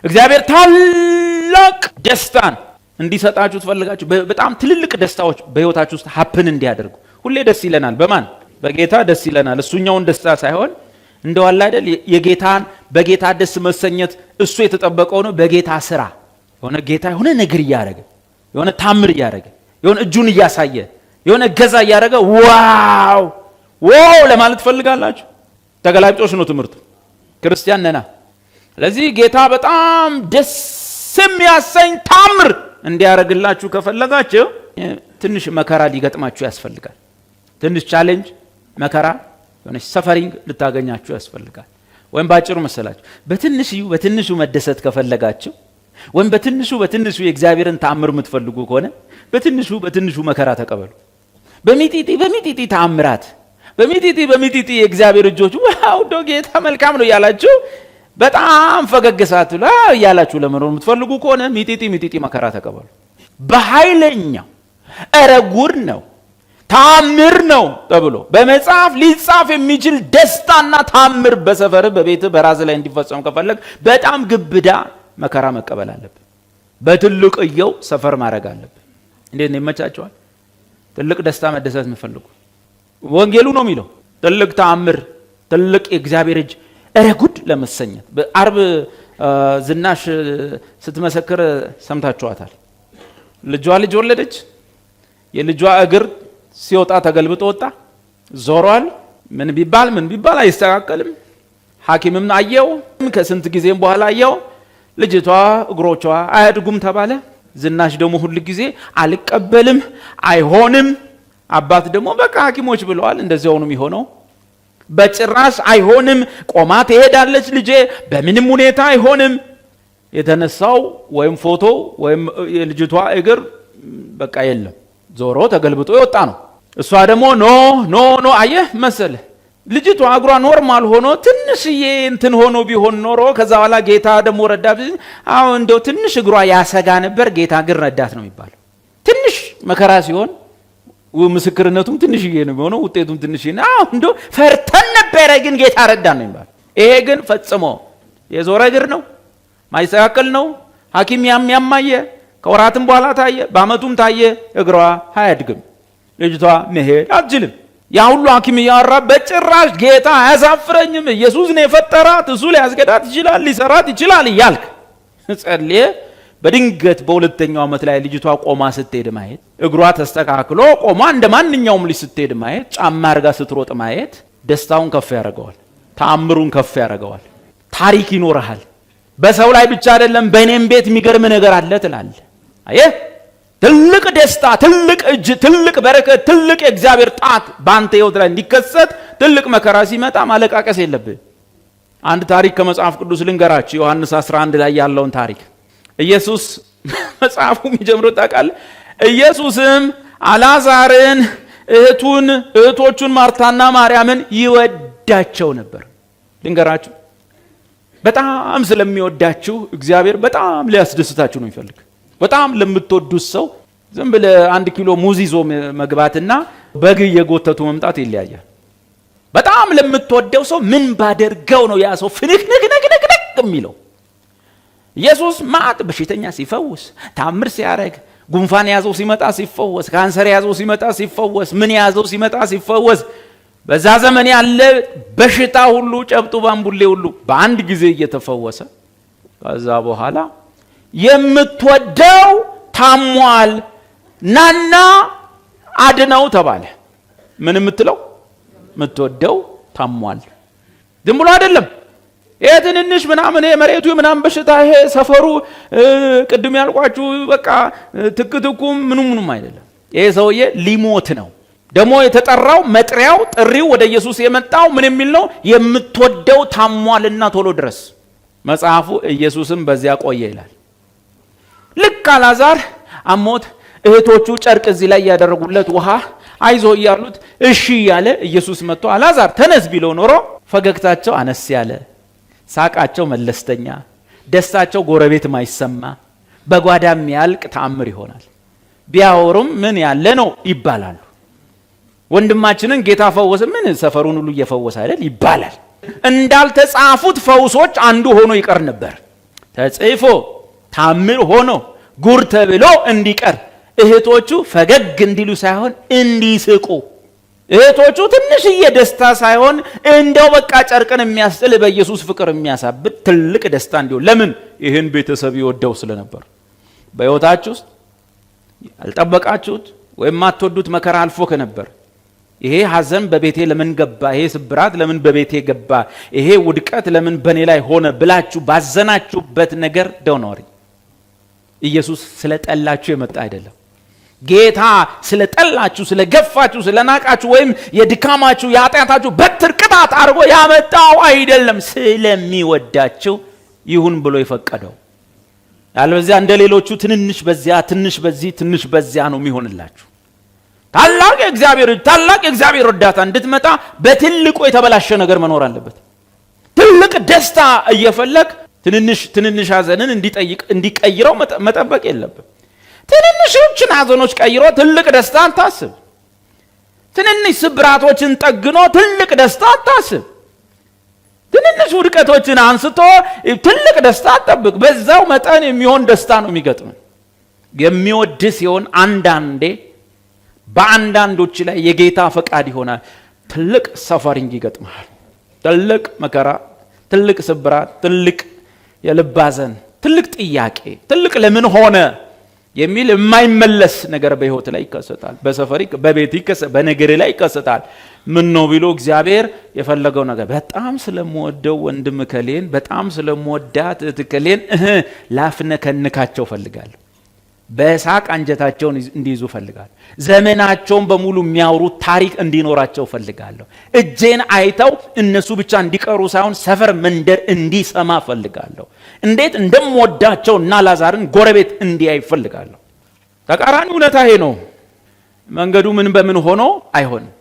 እግዚአብሔር ታላቅ ደስታን እንዲሰጣችሁ ትፈልጋችሁ በጣም ትልልቅ ደስታዎች በህይወታችሁ ውስጥ ሀፕን እንዲያደርጉ ሁሌ ደስ ይለናል። በማን በጌታ ደስ ይለናል። እሱኛውን ደስታ ሳይሆን እንደው አለ አይደል የጌታን በጌታ ደስ መሰኘት እሱ የተጠበቀው ነው። በጌታ ስራ የሆነ ጌታ የሆነ ነገር ያደረገ የሆነ ታምር ያደረገ የሆነ እጁን እያሳየ የሆነ ገዛ ያደረገ ዋው ለማለት ፈልጋላችሁ? ተገላቢጦሽ ነው ትምህርቱ። ክርስቲያን ነና። ስለዚህ ጌታ በጣም ደስ የሚያሰኝ ታምር እንዲያደርግላችሁ ከፈለጋችሁ ትንሽ መከራ ሊገጥማችሁ ያስፈልጋል። ትንሽ ቻሌንጅ፣ መከራ፣ የሆነ ሰፈሪንግ ልታገኛችሁ ያስፈልጋል። ወይም ባጭሩ መሰላችሁ በትንሹ መደሰት ከፈለጋችሁ ወይም በትንሹ የእግዚአብሔርን ተአምር የምትፈልጉ ከሆነ በትንሹ መከራ ተቀበሉ። በሚጢጢ ተአምራት፣ በሚጢጢ የእግዚአብሔር እጆች ዋው ዶ ጌታ መልካም ነው እያላችሁ በጣም ፈገግሳት እያላችሁ ለመኖር የምትፈልጉ ከሆነ ሚጢጢ መከራ ተቀበሉ። በኃይለኛው ኧረ ጉድ ነው ታምር ነው ተብሎ በመጽሐፍ ሊጻፍ የሚችል ደስታና ታምር በሰፈር በቤት በራስ ላይ እንዲፈጸም ከፈለግ በጣም ግብዳ መከራ መቀበል አለብን። በትልቅየው ሰፈር ማድረግ አለብን። እንዴት ነው ይመቻቸዋል? ትልቅ ደስታ መደሰት የምፈልጉ ወንጌሉ ነው የሚለው ትልቅ ተአምር፣ ትልቅ የእግዚአብሔር እጅ ኧረ ጉድ ለመሰኘት። በአርብ ዝናሽ ስትመሰክር ሰምታችኋታል። ልጅ ወለደች። የልጇ እግር ሲወጣ ተገልብጦ ወጣ። ዞሯል። ምን ቢባል አይስተካከልም። ሐኪምም አየው። ከስንት ጊዜም በኋላ አየው ልጅቷ እግሮቿ አያድጉም ተባለ። ዝናሽ ደግሞ ሁሉ ጊዜ አልቀበልም፣ አይሆንም። አባት ደግሞ በቃ ሐኪሞች ብለዋል እንደዚያው ነው የሚሆነው። በጭራሽ አይሆንም፣ ቆማ ትሄዳለች ልጄ፣ በምንም ሁኔታ አይሆንም። የተነሳው ወይም ፎቶ ወይም የልጅቷ እግር በቃ የለም፣ ዞሮ ተገልብጦ የወጣ ነው። እሷ ደግሞ ኖ አየህ መሰለህ ልጅቷ እግሯ ኖርማል ሆኖ ትንሽዬ እንትን ሆኖ ቢሆን ኖሮ ከዛ በኋላ ጌታ ደግሞ ረዳት። አሁን እንደው ትንሽ እግሯ ያሰጋ ነበር፣ ጌታ ግን ረዳት ነው የሚባለው። ትንሽ መከራ ሲሆን ምስክርነቱም ትንሽዬ ነው የሚሆነው፣ ውጤቱም ትንሽዬ ነው። አሁን እንደው ፈርተን ነበረ፣ ግን ጌታ ረዳት ነው የሚባለው። ይሄ ግን ፈጽሞ የዞረ እግር ነው፣ ማይስተካከል ነው። ሐኪም ያማየ ከወራትም በኋላ ታየ፣ በአመቱም ታየ፣ እግሯ አያድግም። ልጅቷ መሄድ አትችልም። ያ ሁሉ ሐኪም ያወራ በጭራሽ ጌታ አያሳፍረኝም፣ ኢየሱስ ነው የፈጠራት፣ እሱ ሊያስገዳት ይችላል፣ ሊሰራት ይችላል እያልክ ጸልየ በድንገት በሁለተኛው ዓመት ላይ ልጅቷ ቆማ ስትሄድ ማየት፣ እግሯ ተስተካክሎ ቆማ እንደ ማንኛውም ልጅ ስትሄድ ማየት፣ ጫማ አርጋ ስትሮጥ ማየት ደስታውን ከፍ ያደርገዋል፣ ተአምሩን ከፍ ያደርገዋል። ታሪክ ይኖርሃል። በሰው ላይ ብቻ አይደለም በእኔም ቤት የሚገርም ነገር አለ ትላለህ። አየህ ትልቅ ደስታ፣ ትልቅ እጅ፣ ትልቅ በረከት፣ ትልቅ የእግዚአብሔር ጣት በአንተ ህይወት ላይ እንዲከሰት ትልቅ መከራ ሲመጣ ማለቃቀስ የለብህ። አንድ ታሪክ ከመጽሐፍ ቅዱስ ልንገራችሁ። ዮሐንስ 11 ላይ ያለውን ታሪክ ኢየሱስ መጽሐፉ የሚጀምረው ታውቃለህ። ኢየሱስም አልዓዛርን እህቶቹን ማርታና ማርያምን ይወዳቸው ነበር። ልንገራችሁ በጣም ስለሚወዳችሁ እግዚአብሔር በጣም ሊያስደስታችሁ ነው የሚፈልግ። በጣም ለምትወዱት ሰው ዝም ብለህ 1 ኪሎ ሙዝ ይዞ መግባትና በግ እየጎተቱ መምጣት ይለያያል። በጣም ለምትወደው ሰው ምን ባደርገው ነው ያ ሰው ፍንክንክንክንክ የሚለው? ኢየሱስ ማት በሽተኛ ሲፈውስ፣ ታምር ሲያረግ፣ ጉንፋን ያዘው ሲመጣ ሲፈወስ፣ ካንሰር ያዘው ሲመጣ ሲፈወስ፣ ምን ያዘው ሲመጣ ሲፈወስ፣ በዛ ዘመን ያለ በሽታ ሁሉ ጨብጡ ባምቡሌ ሁሉ በአንድ ጊዜ እየተፈወሰ ከዛ በኋላ የምትወደው ታሟል ናና አድነው ተባለ። ምን የምትለው የምትወደው ታሟል። ዝም ብሎ አይደለም። ይሄ ትንንሽ ምናምን የመሬቱ ምናምን በሽታ ይሄ ሰፈሩ ቅድም ያልኳችሁ በቃ ትክትኩም ምኑም አይደለም። ይሄ ሰውዬ ሊሞት ነው። ደግሞ የተጠራው መጥሪያው ጥሪው ወደ ኢየሱስ የመጣው ምን የሚል ነው? የምትወደው ታሟልና ቶሎ ድረስ። መጽሐፉ ኢየሱስም በዚያ ቆየ ይላል። ልክ አልዓዛር አሞት እህቶቹ ጨርቅ እዚህ ላይ ያደረጉለት ውሃ አይዞ እያሉት እሺ ያለ ኢየሱስ መጥቶ አልዓዛር ተነስ ቢለው ኖሮ ፈገግታቸው አነስ ያለ፣ ሳቃቸው መለስተኛ፣ ደስታቸው ጎረቤት ማይሰማ፣ በጓዳም ያልቅ ተአምር ይሆናል። ቢያወሩም ምን ያለ ነው ይባላሉ። ወንድማችንን ጌታ ፈወሰ፣ ምን ሰፈሩን ሁሉ እየፈወሰ አይደል ይባላል። እንዳልተጻፉት ፈውሶች አንዱ ሆኖ ይቀር ነበር። ተጽፎ ታምር ሆኖ ጉር ተብሎ እንዲቀር እህቶቹ ፈገግ እንዲሉ ሳይሆን እንዲስቁ፣ እህቶቹ ትንሽዬ ደስታ ሳይሆን እንደው በቃ ጨርቅን የሚያስጥል በኢየሱስ ፍቅር የሚያሳብድ ትልቅ ደስታ እንዲሆን። ለምን? ይህን ቤተሰብ ይወደው ስለነበር። በሕይወታችሁ ውስጥ ያልጠበቃችሁት ወይም ማትወዱት መከራ አልፎ ከነበር ይሄ ሐዘን በቤቴ ለምን ገባ፣ ይሄ ስብራት ለምን በቤቴ ገባ፣ ይሄ ውድቀት ለምን በኔ ላይ ሆነ ብላችሁ ባዘናችሁበት ነገር ዶንት ኢየሱስ ስለጠላችሁ የመጣ አይደለም። ጌታ ስለጠላችሁ፣ ስለገፋችሁ፣ ስለናቃችሁ ወይም የድካማችሁ የኃጢአታችሁ በትር ቅጣት አድርጎ ያመጣው አይደለም። ስለሚወዳችሁ ይሁን ብሎ የፈቀደው። ያለበዚያ እንደሌሎቹ ትንንሽ በዚያ ትንሽ በዚህ ትንሽ በዚያ ነው የሚሆንላችሁ። ታላቅ የእግዚአብሔር እርዳታ እንድትመጣ በትልቁ የተበላሸ ነገር መኖር አለበት። ትልቅ ደስታ እየፈለግ ትንንሽ ሐዘንን እንዲቀይረው መጠበቅ የለብም። ትንንሾችን ሐዘኖች ቀይሮ ትልቅ ደስታ አታስብ። ትንንሽ ስብራቶችን ጠግኖ ትልቅ ደስታ አታስብ። ትንንሽ ውድቀቶችን አንስቶ ትልቅ ደስታ አጠብቅ። በዛው መጠን የሚሆን ደስታ ነው የሚገጥም። የሚወድ ሲሆን አንዳንዴ በአንዳንዶች ላይ የጌታ ፈቃድ ይሆናል። ትልቅ ሰፈሪንግ ይገጥማል። ትልቅ መከራ፣ ትልቅ ስብራት፣ ትልቅ የልብ ሐዘን፣ ትልቅ ጥያቄ፣ ትልቅ ለምን ሆነ የሚል የማይመለስ ነገር በህይወት ላይ ይከሰታል። በሰፈሪ በቤት ይከሰታል፣ በነገር ላይ ይከሰታል። ምን ነው ቢሎ እግዚአብሔር የፈለገው ነገር በጣም ስለምወደው ወንድም ከሌን በጣም ስለምወዳት እትከሌን ላፍነከንካቸው ፈልጋለሁ። በሳቅ አንጀታቸውን እንዲይዙ ፈልጋለሁ። ዘመናቸውን በሙሉ የሚያወሩት ታሪክ እንዲኖራቸው ፈልጋለሁ። እጄን አይተው እነሱ ብቻ እንዲቀሩ ሳይሆን ሰፈር መንደር እንዲሰማ ፈልጋለሁ። እንዴት እንደምወዳቸው እና ላዛርን ጎረቤት እንዲያይ ፈልጋለሁ። ተቃራኒ እውነታ ይሄ ነው። መንገዱ ምን በምን ሆኖ አይሆንም።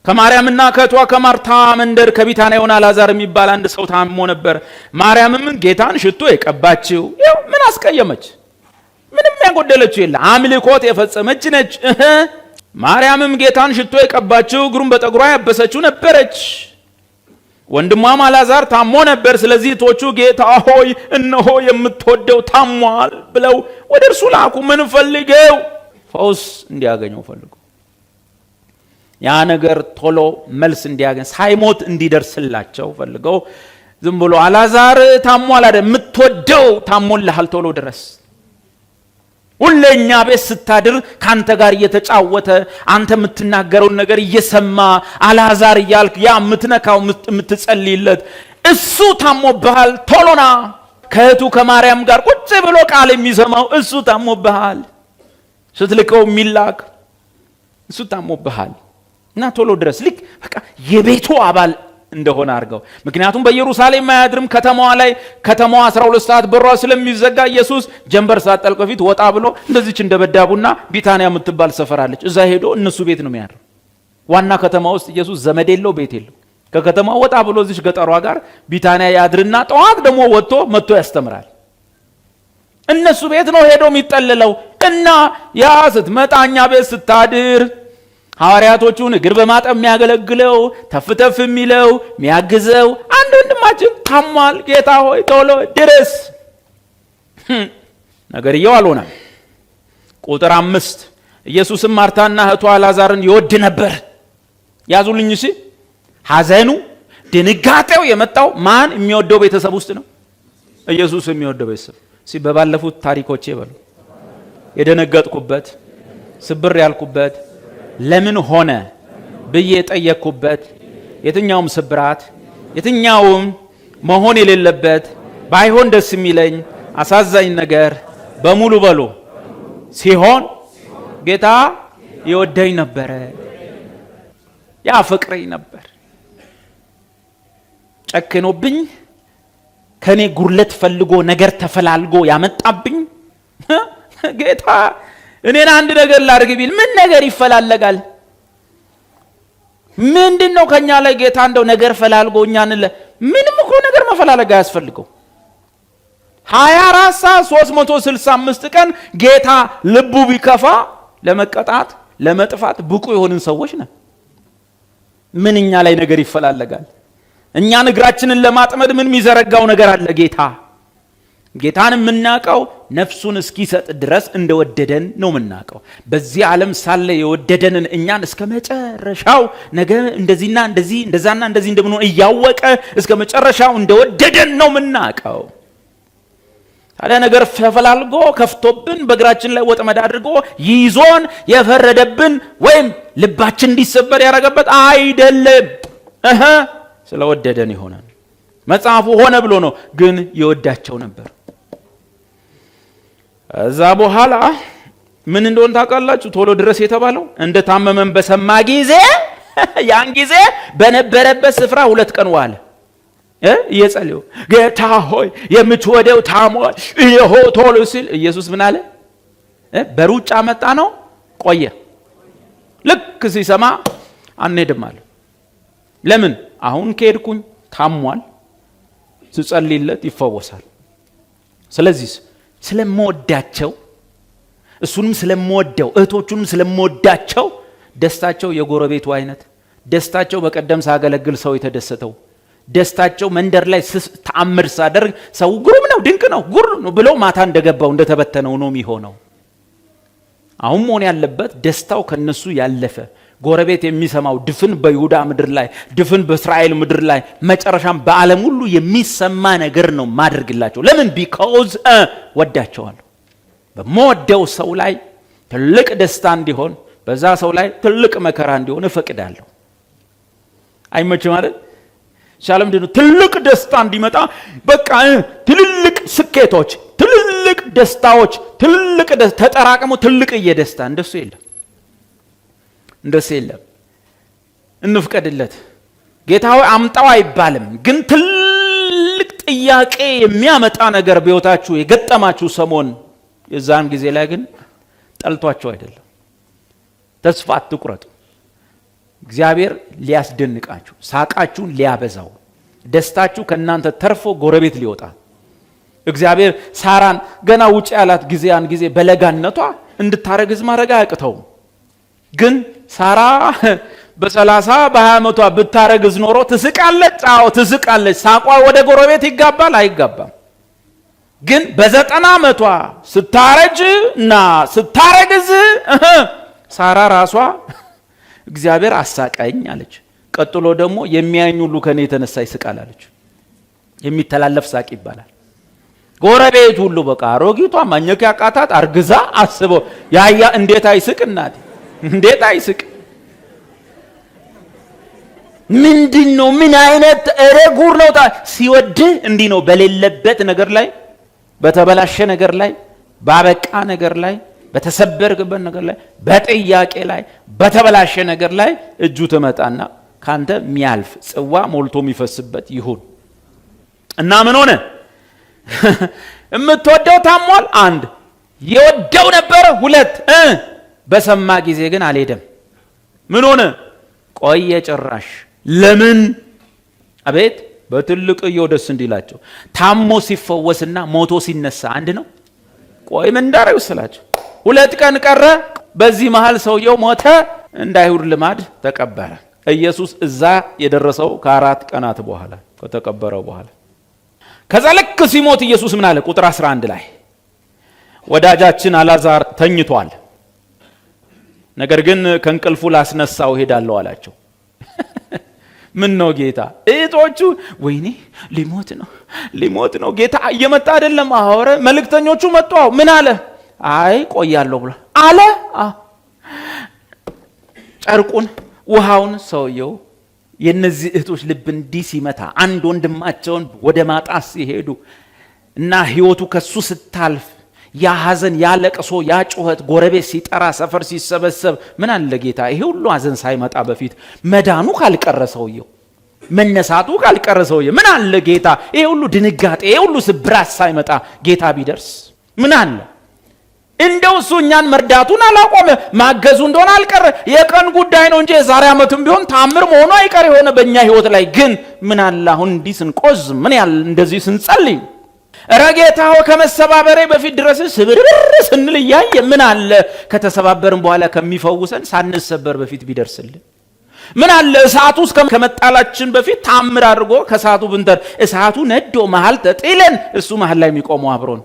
ከማርያምና ከእቷ ከማርታ መንደር ከቢታንያ የሆነ ላዛር የሚባል አንድ ሰው ታሞ ነበር። ማርያምም ጌታን ሽቶ የቀባችው ይኸው ምን አስቀየመች? ምንም ያጎደለችው የለ፣ አምልኮት የፈጸመች ነች። ማርያምም ጌታን ሽቶ የቀባችው እግሩን በጠጉሯ ያበሰችው ነበረች። ወንድሟም ላዛር ታሞ ነበር። ስለዚህ እህቶቹ ጌታ ሆይ እነሆ የምትወደው ታሟል ብለው ወደ እርሱ ላኩ። ምን ፈልገው? ፈውስ እንዲያገኘው ፈልገው። ያ ነገር ቶሎ መልስ እንዲያገኝ ሳይሞት እንዲደርስላቸው ፈልገው ዝም ብሎ ላዛር ታሟል አይደል፣ የምትወደው ታሞልሃል ቶሎ ድረስ። ሁለኛ ቤት ስታድር ካንተ ጋር እየተጫወተ አንተ የምትናገረውን ነገር እየሰማ ላዛር እያልክ ያ የምትነካው የምትጸልይለት እሱ ታሞብሃል ቶሎና። ከእህቱ ከማርያም ጋር ቁጭ ብሎ ቃል የሚሰማው እሱ ታሞብሃል፣ ስትልከው የሚላክ እሱ ታሞብሃል እና ቶሎ ድረስ። ልክ በቃ የቤቱ አባል እንደሆነ አድርገው። ምክንያቱም በኢየሩሳሌም ማያድርም ከተማዋ 12 ሰዓት በሯ ስለሚዘጋ ኢየሱስ ጀንበር ሳትጠልቅ በፊት ወጣ ብሎ እንደዚች እንደበዳቡና ቢታንያ የምትባል ሰፈር አለች፣ እዛ ሄዶ እነሱ ቤት ነው የሚያድረው። ዋና ከተማ ውስጥ ኢየሱስ ዘመድ የለው፣ ቤት የለው። ከከተማው ወጣ ብሎ እዚች ገጠሯ ጋር ቢታንያ ያድርና ጠዋት ደግሞ መጥቶ ያስተምራል። እነሱ ቤት ነው ሄዶ የሚጠለለው እና ያ ስትመጣኛ ቤት ስታድር ሐዋርያቶቹን እግር በማጠብ የሚያገለግለው ተፍተፍ የሚለው የሚያግዘው አንድ ወንድማችን ታሟል፣ ጌታ ሆይ ቶሎ ድረስ። ነገርየው አልሆነም። ቁጥር 5 ኢየሱስም ማርታና እህቷ ላዛርን ይወድ ነበር። ያዙልኝ እሺ። ሐዘኑ ድንጋጤው የመጣው ማን የሚወደው ቤተሰብ ውስጥ ነው? ኢየሱስ የሚወደው ቤተሰብ። በባለፉት ታሪኮቼ በሉ የደነገጥኩበት ስብር ያልኩበት ለምን ሆነ ብዬ ጠየቅኩበት የትኛውም ስብራት የትኛውም መሆን የሌለበት ባይሆን ደስ የሚለኝ አሳዛኝ ነገር በሙሉ በሉ ሲሆን ጌታ ይወደኝ ነበር፣ ያፈቅረኝ ነበር። ጨክኖብኝ ከኔ ጉርለት ፈልጎ ነገር ተፈላልጎ ያመጣብኝ ጌታ እኔን አንድ ነገር ላድርግ ቢል ምን ነገር ይፈላለጋል? ምንድነው ከኛ ላይ ጌታ እንደው ነገር ፈላልጎ እኛን ምንም እኮ ነገር መፈላለግ አያስፈልገው። 24 ሰዓት 365 ቀን ጌታ ልቡ ቢከፋ ለመቀጣት ለመጥፋት ብቁ የሆንን ሰዎች ነን። ምን እኛ ላይ ነገር ይፈላለጋል? እኛን እግራችንን ለማጥመድ ምን የሚዘረጋው ነገር አለ? ጌታን የምናቀው ነፍሱን እስኪሰጥ ድረስ እንደወደደን ነው የምናቀው። በዚህ ዓለም ሳለ የወደደንን እኛን እስከ መጨረሻው ነገ እንደዚህና እንደዚህ እንደዛና እንደዚህ እንደምንሆን እያወቀ እስከ መጨረሻው እንደወደደን ነው የምናቀው። ታዲያ ነገር ፈላልጎ ከፍቶብን በእግራችን ላይ ወጥመድ አድርጎ ይዞን የፈረደብን ወይም ልባችን እንዲሰበር ያደረገበት አይደለም። ስለወደደን ይሆናል። መጽሐፉ ሆነ ብሎ ነው፣ ግን ይወዳቸው ነበር። እዛ በኋላ ምን እንደሆነ ታውቃላችሁ? ቶሎ ድረስ የተባለው እንደ ታመመን በሰማ ጊዜ ያን ጊዜ በነበረበት ስፍራ 2 ቀን ዋለ እየጸለየ ጌታ ሆይ የምትወደው ታሟል ይሄ ቶሎ ሲል ኢየሱስ ምን አለ? በሩጫ መጣ ነው ቆየ። ልክ ሲሰማ አንሄድም አለ። ለምን? አሁን ከሄድኩኝ ታሟል፣ ስጸልይለት ይፈወሳል። ስለዚህ ስለምወዳቸው እሱንም ስለምወደው እህቶቹንም ስለምወዳቸው ደስታቸው የጎረቤቱ አይነት ደስታቸው በቀደም ሳገለግል ሰው የተደሰተው ደስታቸው መንደር ላይ ተአምር ሳደርግ ሰው ግሩም ነው ድንቅ ነው ጉር ነው ብለው ማታ እንደገባው እንደተበተነው ነው የሚሆነው። አሁን መሆን ያለበት ደስታው ከነሱ ያለፈ ጎረቤት የሚሰማው ድፍን በይሁዳ ምድር ላይ ድፍን በእስራኤል ምድር ላይ መጨረሻም በዓለም ሁሉ የሚሰማ ነገር ነው ማድረግላቸው። ለምን? ቢኮዝ ወዳቸዋለሁ። በመወደው ሰው ላይ ትልቅ ደስታ እንዲሆን በዛ ሰው ላይ ትልቅ መከራ እንዲሆን እፈቅዳለሁ። አይመችም ማለት ሻለም እንደው ትልቅ ደስታ እንዲመጣ በቃ ትልልቅ ስኬቶች ትልልቅ ደስታዎች ትልልቅ ተጠራቀሙ ትልቅ የደስታ እንደሱ የለም። እንፍቀድለት። ጌታው አምጣው አይባልም፣ ግን ትልቅ ጥያቄ የሚያመጣ ነገር በህይወታችሁ የገጠማችሁ ሰሞን የዛን ጊዜ ላይ ግን ጠልቷቸው አይደለም። ተስፋ አትቁረጡ። እግዚአብሔር ሊያስደንቃችሁ፣ ሳቃችሁን ሊያበዛው፣ ደስታችሁ ከእናንተ ተርፎ ጎረቤት ሊወጣ እግዚአብሔር ሳራን ገና ውጪ ያላት ጊዜያን ጊዜ በለጋነቷ እንድታረግዝ ማድረግ አያቅተውም። ግን ሳራ በ30 በ20 ዓመቷ ብታረግዝ ኖሮ ትስቃለች። አዎ ትስቃለች። ሳቋ ወደ ጎረቤት ይጋባል አይጋባም። ግን በ90 ዓመቷ ስታረጅ እና ስታረግዝ ሳራ ራሷ እግዚአብሔር አሳቀኝ አለች። ቀጥሎ ደግሞ የሚያኙ ሁሉ ከኔ የተነሳ ይስቃል አለች። የሚተላለፍ ሳቅ ይባላል። ጎረቤት ሁሉ በቃ አሮጊቷ ማኘክ ያቃታት አርግዛ አስበው ያያ እንዴት አይስቅ እናቴ እንዴት አይስቅ? ምንድነው? ምን አይነት ረጉር ነው? ሲወድህ እንዲህ ነው። በሌለበት ነገር ላይ በተበላሸ ነገር ላይ ባበቃ ነገር ላይ በተሰበርክበት ነገር ላይ በጥያቄ ላይ በተበላሸ ነገር ላይ እጁ ተመጣና ካንተ ሚያልፍ ጽዋ ሞልቶ የሚፈስበት ይሁን እና ምን ሆነ? እምትወደው ታሟል። 1 የወደው ነበር። 2 በሰማ ጊዜ ግን አልሄደም። ምን ሆነ? ቆየ ጭራሽ። ለምን? አቤት በትልቅየው ደስ እንዲላቸው። ታሞ ሲፈወስና ሞቶ ሲነሳ አንድ ነው? ቆይ ምን እንዳረው ስላቸው 2 ቀን ቀረ። በዚህ መሃል ሰውየው ሞተ። እንደ አይሁድ ልማድ ተቀበረ። ኢየሱስ እዛ የደረሰው ከ4 ቀናት በኋላ ከተቀበረው በኋላ ከዛ ልክ ሲሞት ኢየሱስ ምን አለ? ቁጥር 11 ላይ ወዳጃችን አላዛር ተኝቷል፣ ነገር ግን ከእንቅልፉ ላስነሳው ሄዳለሁ አላቸው። ምን ነው ጌታ? እህቶቹ ወይኔ ሊሞት ነው ጌታ እየመጣ አይደለም? አወረ መልእክተኞቹ መጡ። ምን አለ? አይ ቆያለሁ ብሎ አለ። ጨርቁን ውሃውን ሰውየው የነዚህ እህቶች ልብ እንዲህ ሲመታ አንድ ወንድማቸውን ወደ ማጣስ ሲሄዱ እና ህይወቱ ከሱ ስታልፍ ያ ሐዘን ያ ለቅሶ ያ ጩኸት ጎረቤት ሲጠራ ሰፈር ሲሰበሰብ ምን አለ ጌታ ይሄ ሁሉ ሐዘን ሳይመጣ በፊት መዳኑ ካልቀረ ሰውየው መነሳቱ ካልቀረ ሰውየው ምን አለ ጌታ ይሄ ሁሉ ድንጋጤ ይሄ ሁሉ ስብራት ሳይመጣ ጌታ ቢደርስ ምን አለ? እንደው እሱ እኛን መርዳቱን አላቆመ ማገዙ እንደሆነ አልቀረ የቀን ጉዳይ ነው እንጂ የዛሬ ዓመትም ቢሆን ታምር መሆኑ አይቀር የሆነ በእኛ ህይወት ላይ ግን ምን አለ አሁን እንዲህ ስንቆዝ ምን ያህል እንደዚህ ስንጸልይ ረጌታው ከመሰባበሬ በፊት ድረስ ስብርብር ስንል እያየ ምን አለ ከተሰባበርን በኋላ ከሚፈውሰን ሳንሰበር በፊት ቢደርስልን ምን አለ እሳቱ ውስጥ ከመጣላችን በፊት ታምር አድርጎ ከእሳቱ ብንተር እሳቱ ነዶ መሃል ተጥለን እሱ መሃል ላይ የሚቆመው አብሮን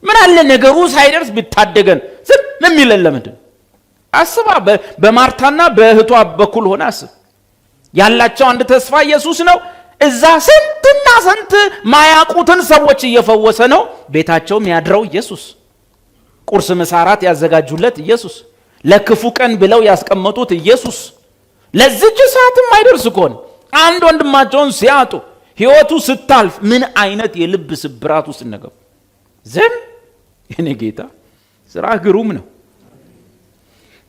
ምን አለ ነገሩ ሳይደርስ ቢታደገን ዝም የሚለን ለምንድን? አስባ በማርታና በእህቷ በኩል ሆነ አስብ ያላቸው አንድ ተስፋ ኢየሱስ ነው። እዛ ስንትና ስንት ማያቁትን ሰዎች እየፈወሰ ነው። ቤታቸው የሚያድረው ኢየሱስ፣ ቁርስ ምሳ ራት ያዘጋጁለት ኢየሱስ፣ ለክፉ ቀን ብለው ያስቀመጡት ኢየሱስ፣ ለዚች ሰዓትም አይደርስ ኮን አንድ ወንድማቸውን ሲያጡ ህይወቱ ስታልፍ ምን አይነት የልብ ስብራት ውስጥ እንደገቡ ዝም የኔ ጌታ ስራ ግሩም ነው።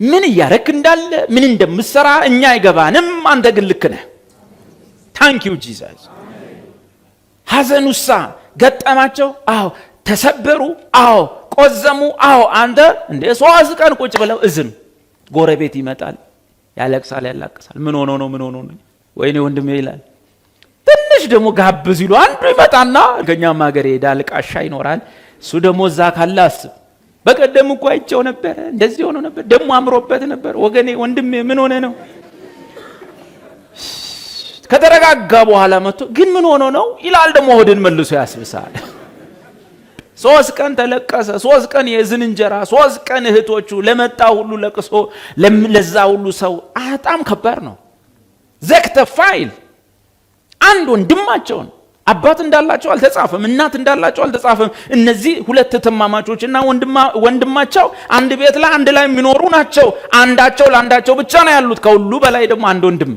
ምን እያረክ እንዳለ ምን እንደምሰራ እኛ አይገባንም፣ አንተ ግን ልክ ነህ። ታንክ ዩ ጂሰስ። ሐዘኑሳ ገጠማቸው፣ አዎ ተሰበሩ፣ አዎ ቆዘሙ፣ አዎ አንተ እንደ 3 ቀን ቁጭ ብለው እዝም ጎረቤት ይመጣል ያለቅሳል ያላቅሳል። ምን ሆኖ ነው ምን ሆኖ ነው ወይኔ ወንድሜ ይላል። ትንሽ ደግሞ ጋብ ሲሉ አንዱ ይመጣና ከኛም ሀገር ሄዳል ቃሻ ይኖራል። እሱ ደግሞ እዛ ካለ አስብ በቀደም እኮ አይቼው ነበር እንደዚህ ሆኖ ነበር ደግሞ አምሮበት ነበር። ወገኔ ወንድሜ ምን ሆነ ነው? ከተረጋጋ በኋላ መጥቶ ግን ምን ሆኖ ነው ይላል። ደግሞ ሆድን መልሶ ያስብሳል። 3 ቀን ተለቀሰ፣ 3 ቀን የዝን እንጀራ፣ 3 ቀን እህቶቹ ለመጣ ሁሉ ለቅሶ ለዛ ሁሉ ሰው በጣም ከባድ ነው። ዘክተ ፋይል አንድ ወንድማቸውን አባት እንዳላቸው አልተጻፈም፣ እናት እንዳላቸው አልተጻፈም። እነዚህ 2 ተማማቾችና ወንድማቸው አንድ ቤት ላይ አንድ ላይ የሚኖሩ ናቸው። አንዳቸው ለአንዳቸው ብቻ ነው ያሉት። ከሁሉ በላይ ደግሞ አንድ ወንድም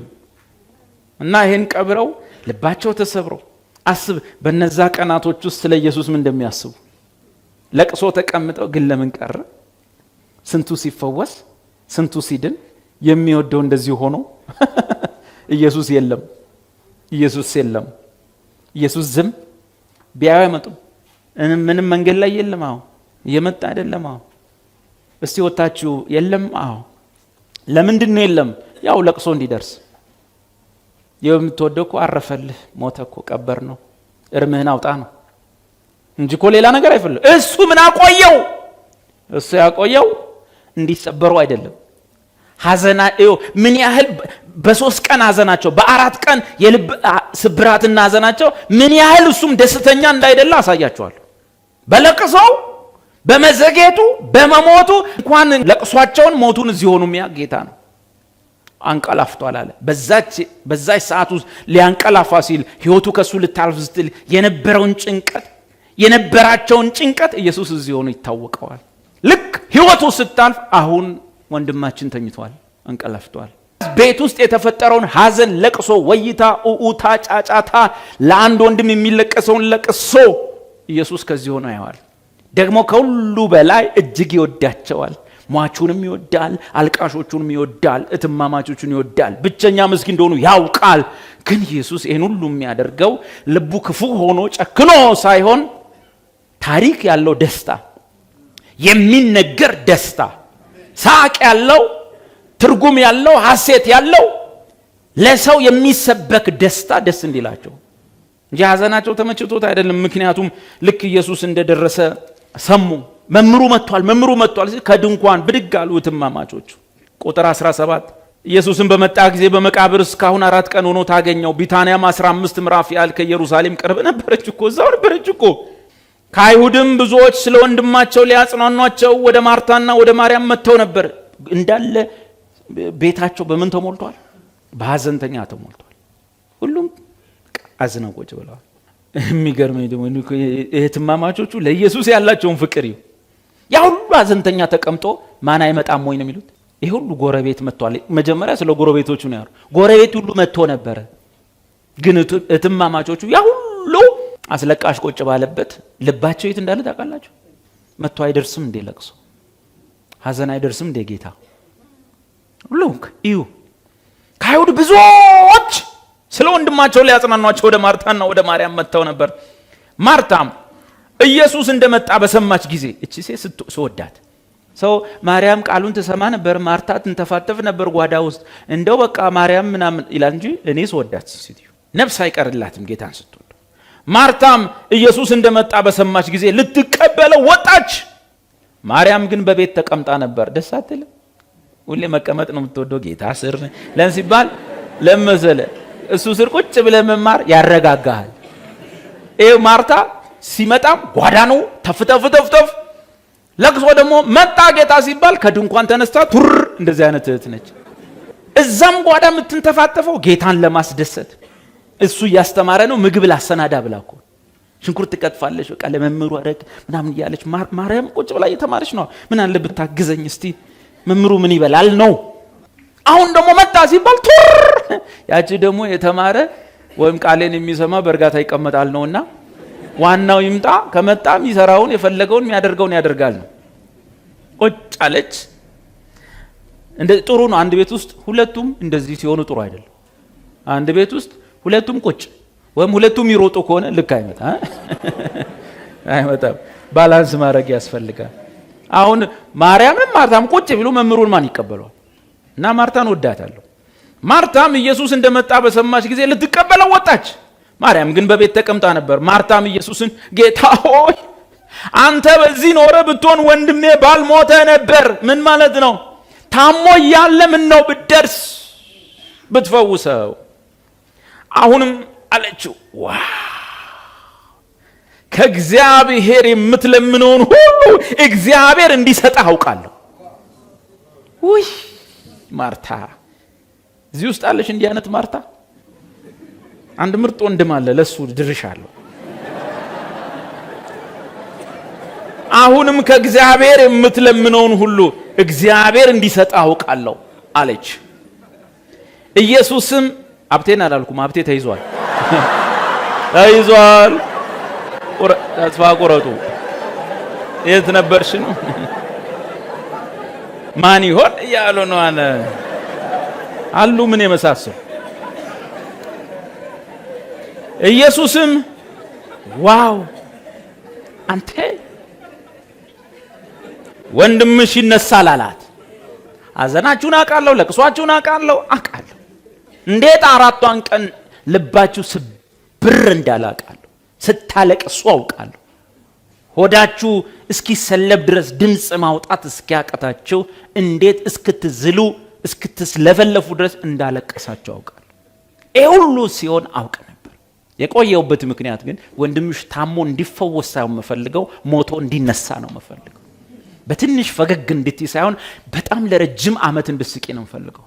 እና ይሄን ቀብረው ልባቸው ተሰብረው አስብ። በነዛ ቀናቶች ውስጥ ስለ ኢየሱስ ምን እንደሚያስቡ ለቅሶ ተቀምጠው ግን ለምን ቀረ? ስንቱ ሲፈወስ ስንቱ ሲድን የሚወደው እንደዚህ ሆኖ ኢየሱስ የለም፣ ኢየሱስ የለም፣ ኢየሱስ ዝም ቢያዩ አይመጡም። ምንም መንገድ ላይ የለም። አዎ እየመጣ አይደለም። አዎ እስቲ ወጣችሁ የለም። አዎ ለምንድን ነው የለም? ያው ለቅሶ እንዲደርስ የምትወደው እኮ አረፈልህ፣ ሞተ እኮ ቀበር ነው፣ እርምህን አውጣ ነው እንጂ እኮ ሌላ ነገር አይፈልም። እሱ ምን አቆየው? እሱ ያቆየው እንዲሰበሩ አይደለም። ሐዘና ምን ያህል በ3 ቀን ሐዘናቸው በ4 ቀን የልብ ስብራትና ሐዘናቸው ምን ያህል እሱም ደስተኛ እንዳይደለ አሳያቸዋለሁ። በለቅሶው በመዘጌቱ በመሞቱ እንኳን ለቅሷቸውን ሞቱን እዚህ ሆኑ የሚያ ጌታ ነው። አንቀላፍቷል አለ። በዛች ሰዓት ውስጥ ሊያንቀላፋ ሲል ህይወቱ ከሱ ልታልፍ ስትል የነበራቸውን ጭንቀት ኢየሱስ እዚህ ሆኖ ይታወቀዋል። ልክ ህይወቱ ስታልፍ አሁን ወንድማችን ተኝቷል፣ አንቀላፍቷል። ቤት ውስጥ የተፈጠረውን ሐዘን፣ ለቅሶ፣ ወይታ፣ ኡኡታ፣ ጫጫታ ለአንድ ወንድም የሚለቀሰውን ለቅሶ ኢየሱስ ከዚህ ሆኖ ያያል። ደግሞ ከሁሉ በላይ እጅግ ይወዳቸዋል። ሟቹንም ይወዳል፣ አልቃሾቹንም ይወዳል፣ እትማማቾቹን ይወዳል። ብቸኛ ምስኪን እንደሆኑ ያውቃል። ግን ኢየሱስ ይሄን ሁሉ የሚያደርገው ልቡ ክፉ ሆኖ ጨክኖ ሳይሆን ታሪክ ያለው ደስታ፣ የሚነገር ደስታ፣ ሳቅ ያለው ትርጉም ያለው ሐሴት ያለው ለሰው የሚሰበክ ደስታ ደስ እንዲላቸው እንጂ ሐዘናቸው ተመችቶት አይደለም። ምክንያቱም ልክ ኢየሱስ እንደደረሰ ሰሙ። መምሩ መጥቷል ከድንኳን ብድግ አሉ እትማማቾቹ። ቁጥር 17 ኢየሱስን በመጣ ጊዜ በመቃብር እስካሁን 4 ቀን ሆኖ ታገኘው። ቢታንያም 15 ምዕራፍ ያህል ከኢየሩሳሌም ቅርብ ነበረች እኮ፣ እዛው ነበረች እኮ። ከአይሁድም ብዙዎች ስለ ወንድማቸው ሊያጽናኗቸው ወደ ማርታና ወደ ማርያም መጥተው ነበር። እንዳለ ቤታቸው በምን ተሞልቷል? በሐዘንተኛ ተሞልቷል። ሁሉም አዝነው ቁጭ ብለዋል። የሚገርመኝ ደግሞ እህትማማቾቹ ለኢየሱስ ያላቸውን ፍቅር ይሁ ያ ሁሉ ሐዘንተኛ ተቀምጦ ማን አይመጣም ወይ ነው የሚሉት። ይሄ ሁሉ ጎረቤት መጥቷል። መጀመሪያ ስለ ጎረቤቶቹ ነው ያሉ። ጎረቤት ሁሉ መጥቶ ነበረ። ግን እህትማማቾቹ ያ ሁሉ አስለቃሽ ቁጭ ባለበት ልባቸው የት እንዳለ ታውቃላችሁ? መጥቶ አይደርስም እንደ ለቅሶ ሐዘን አይደርስም እንደ ጌታ ሉክ እዩ። ከአይሁድ ብዙዎች ስለ ወንድማቸው ሊያጽናኗቸው ወደ ማርታና ወደ ማርያም መጥተው ነበር። ማርታም ኢየሱስ እንደመጣ በሰማች ጊዜ እቺ ሴት ስወዳት ሰው ማርያም ቃሉን ትሰማ ነበር፣ ማርታ ትንተፋተፍ ነበር ጓዳ ውስጥ። እንደው በቃ ማርያም ምናምን ይላል እንጂ እኔ ስወዳት ሴትዮ ነፍስ አይቀርላትም ጌታን ስትወድ። ማርታም ኢየሱስ እንደመጣ በሰማች ጊዜ ልትቀበለው ወጣች። ማርያም ግን በቤት ተቀምጣ ነበር። ደስ አትልም? ሁሌ መቀመጥ ነው የምትወደው ጌታ ስር ለምን ሲባል ለመሰለ እሱ ስር ቁጭ ብለህ መማር ያረጋጋሃል። ይሄው ማርታ ሲመጣም ጓዳ ነው ተፍተፍ ለቅሶ ደግሞ መጣ ጌታ ሲባል ከድንኳን ተነስታ ቱር እንደዚህ አይነት እህት ነች። እዛም ጓዳ የምትንተፋተፈው ጌታን ለማስደሰት እሱ እያስተማረ ነው። ምግብ ላሰናዳ ብላ እኮ ሽንኩርት ትቀጥፋለች። በቃ ለመምሩ አረግ ምናምን እያለች ማርያም ቁጭ ብላ እየተማረች ነው። ምን አለ ብታግዘኝ እስቲ መምሩ ምን ይበላል ነው። አሁን ደግሞ መጣ ሲባል ያቺ ደግሞ የተማረ ወይም ቃሌን የሚሰማ በእርጋታ ይቀመጣል ነውና ዋናው ይምጣ። ከመጣ የሚሰራውን የፈለገውን የሚያደርገውን ያደርጋል ነው። ቁጭ አለች። እንደ ጥሩ ነው። አንድ ቤት ውስጥ ሁለቱም እንደዚህ ሲሆኑ ጥሩ አይደለም። አንድ ቤት ውስጥ ሁለቱም ቁጭ ወይም ሁለቱም ይሮጡ ከሆነ ልክ አይመጣም። ባላንስ ማድረግ ያስፈልጋል። አሁን ማርያምም ማርታም ቁጭ ቢሉ መምሩን ማን ይቀበሏል? እና ማርታን ወዳታለሁ። ማርታም ኢየሱስ እንደመጣ በሰማች ጊዜ ልትቀበለው ወጣች። ማርያም ግን በቤት ተቀምጣ ነበር። ማርታም ኢየሱስን ጌታ ሆይ አንተ በዚህ ኖረ ብትሆን ወንድሜ ባልሞተ ነበር። ምን ማለት ነው? ታሞ እያለ ምን ነው ብትደርስ ብትፈውሰው። አሁንም አለችው ከእግዚአብሔር የምትለምነውን ሁሉ እግዚአብሔር እንዲሰጥህ አውቃለሁ። ውይ ማርታ እዚህ ውስጥ አለሽ እንዲህ አይነት ማርታ። አንድ ምርጥ ወንድም አለ ለሱ ድርሻለሁ። አሁንም ከእግዚአብሔር የምትለምነውን ሁሉ እግዚአብሔር እንዲሰጥህ አውቃለሁ አለች። ኢየሱስም አብቴን አላልኩም፣ አብቴ ተይዟል ተይዟል። ተስፋ ቁረጡ። የት ነበርሽ ነው ማን ይሆን እያሉ ነው አሉ ምን የመሳሰሉ። ኢየሱስም ዋው አንተ ወንድምሽ ይነሳል አላት። አዘናችሁን አውቃለሁ፣ ለቅሷችሁን አውቃለሁ። እንዴት አራቷን ቀን ልባችሁ ስብር እንዳላውቃለሁ፣ ስታለቅሱ አውቃለሁ። ሆዳችሁ እስኪሰለብ ድረስ ድምፅ ማውጣት እስኪያቀታችሁ እንዴት እስክትዝሉ እስክትስለፈለፉ ድረስ እንዳለቀሳችሁ አውቃለሁ። ይህ ሁሉ ሲሆን አውቅ ነበር። የቆየውበት ምክንያት ግን ወንድምሽ ታሞ እንዲፈወስ ሳይሆን መፈልገው ሞቶ እንዲነሳ ነው መፈልገው። በትንሽ ፈገግ እንድትይ ሳይሆን በጣም ለረጅም ዓመት እንድትስቂ ነው መፈልገው።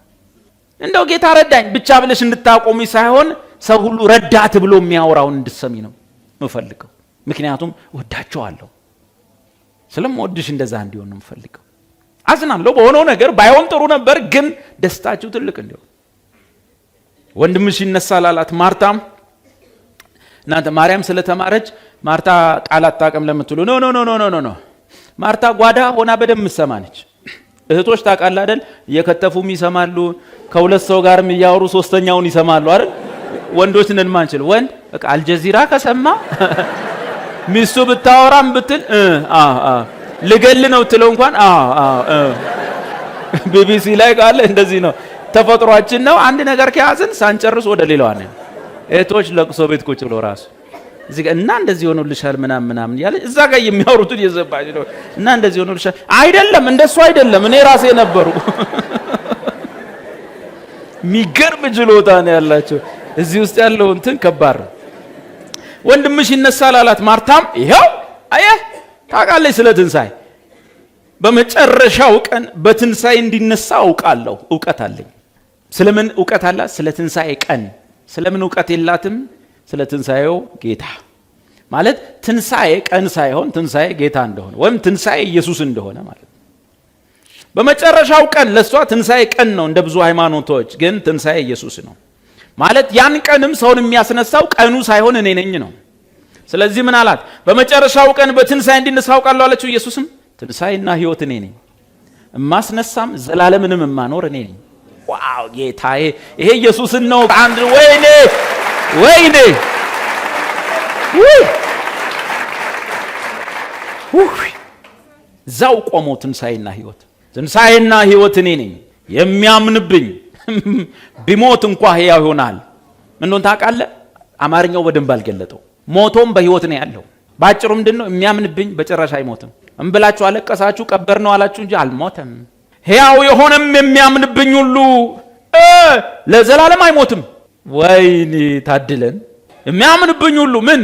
እንደው ጌታ ረዳኝ ብቻ ብለሽ እንድታቆሚ ሳይሆን ሰው ሁሉ ረዳት ብሎ የሚያወራውን እንድትሰሚ ነው መፈልገው። ምክንያቱም ወዳቸዋለሁ፣ ስለምወድሽ እንደዛ እንዲሆን ነው መፈልገው። አዝናለሁ በሆነው ነገር ባይሆን ጥሩ ነበር፣ ግን ደስታችሁ ትልቅ እንዲሆን። ወንድምሽ ይነሳል አላት። ማርታም እናንተ ማርያም ስለተማረች ማርታ ቃል አታውቅም ለምትሉ ኖ ማርታ ጓዳ ሆና በደንብ ምሰማነች። እህቶች ታውቃለህ አይደል? እየከተፉም ይሰማሉ፣ ከሁለት ሰው ጋርም እያወሩ ሶስተኛውን ይሰማሉ አይደል? ወንዶች ነን ማንችል። ወንድ በቃ አልጀዚራ ከሰማ ሚስቱ ብታወራም ብትል ልገል ነው ትለው እንኳን ቢቢሲ ላይ ካለ እንደዚህ ነው ተፈጥሯችን ነው። አንድ ነገር ከያዝን ሳንጨርስ ወደ ሌላው ነው። እህቶች ለቅሶ ቤት ቁጭ ብሎ ራሱ እዚህ ጋር እና እንደዚህ ሆኖልሻል ምናምን ያለ እዛ ጋር የሚያወሩትን የዘባጅ ነው እና እንደዚህ ሆኖልሻል አይደለም፣ እንደሱ አይደለም፣ እኔ ራሴ ነበሩ። የሚገርም ችሎታ ነው ያላቸው። እዚህ ውስጥ ያለው እንትን ከባድ ነው። ወንድምሽ ይነሳል አላት። ማርታም ይሄው አየህ ታውቃለች ስለ ትንሣኤ፣ በመጨረሻው ቀን በትንሣኤ እንዲነሳ አውቃለሁ፣ እውቀት አለኝ። ስለምን እውቀት አላት? ስለ ትንሣኤ ቀን። ስለምን እውቀት የላትም? ስለ ትንሣኤው ጌታ። ማለት ትንሣኤ ቀን ሳይሆን ትንሣኤ ጌታ እንደሆነ ወይም ትንሣኤ ኢየሱስ እንደሆነ ማለት ነው። በመጨረሻው ቀን ለሷ ትንሣኤ ቀን ነው። እንደ ብዙ ሃይማኖቶች ግን ትንሣኤ ኢየሱስ ነው ማለት። ያን ቀንም ሰውን የሚያስነሳው ቀኑ ሳይሆን እኔ ነኝ ነው። ስለዚህ ምን አላት? በመጨረሻው ቀን በትንሣኤ እንዲነሳ አውቃለሁ አለችው። ኢየሱስም ትንሣኤና ሕይወት እኔ ነኝ፣ እማስነሳም ዘላለምንም እማኖር እኔ ነኝ። ዋው ጌታዬ! ይሄ ኢየሱስን ነው። አንድ ወይኔ እዛው ቆመው ትንሣኤና ሕይወት እኔ ነኝ፣ የሚያምንብኝ ቢሞት እንኳ ሕያው ይሆናል። ምን እንደሆነ ታውቃለህ? አማርኛው በደንብ አልገለጠው። ሞቶም በሕይወት ነው ያለው። ባጭሩ ምንድነው? የሚያምንብኝ በጭራሽ አይሞትም። እንብላችሁ አለቀሳችሁ ቀበር ነው አላችሁ እንጂ አልሞተም። ሕያው የሆነም የሚያምንብኝ ሁሉ ለዘላለም አይሞትም። ወይኔ ታድለን። የሚያምንብኝ ሁሉ ምን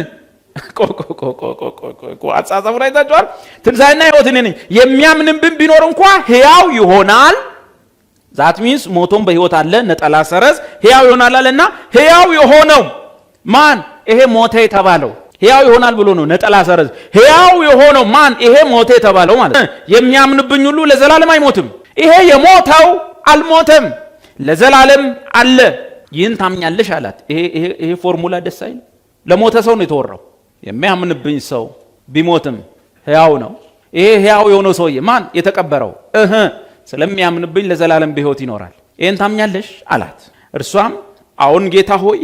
አጻጻፉ ላይ ታጫዋል። ትንሣኤና ሕይወት እኔ ነኝ፣ የሚያምንብኝ ቢኖር እንኳ ሕያው ይሆናል። ዛት ሚንስ ሞቶም በሕይወት አለ፣ ነጠላ ሰረዝ ሕያው ይሆናል አለና ሕያው የሆነው ማን? ይሄ ሞተ የተባለው ሕያው ይሆናል ብሎ ነው ነጠላ ሰረዝ። ሕያው የሆነው ማን? ይሄ ሞተ የተባለው ማለት ነው። የሚያምንብኝ ሁሉ ለዘላለም አይሞትም። ይሄ የሞተው አልሞተም፣ ለዘላለም አለ። ይህን ታምኛለሽ አላት። ይሄ ፎርሙላ ደስ አይል? ለሞተ ሰው ነው የተወራው። የሚያምንብኝ ሰው ቢሞትም ሕያው ነው። ይሄ ሕያው የሆነው ሰውዬ ማን? የተቀበረው። ስለሚያምንብኝ ለዘላለም በሕይወት ይኖራል። ይህን ታምኛለሽ አላት። እርሷም አሁን ጌታ ሆይ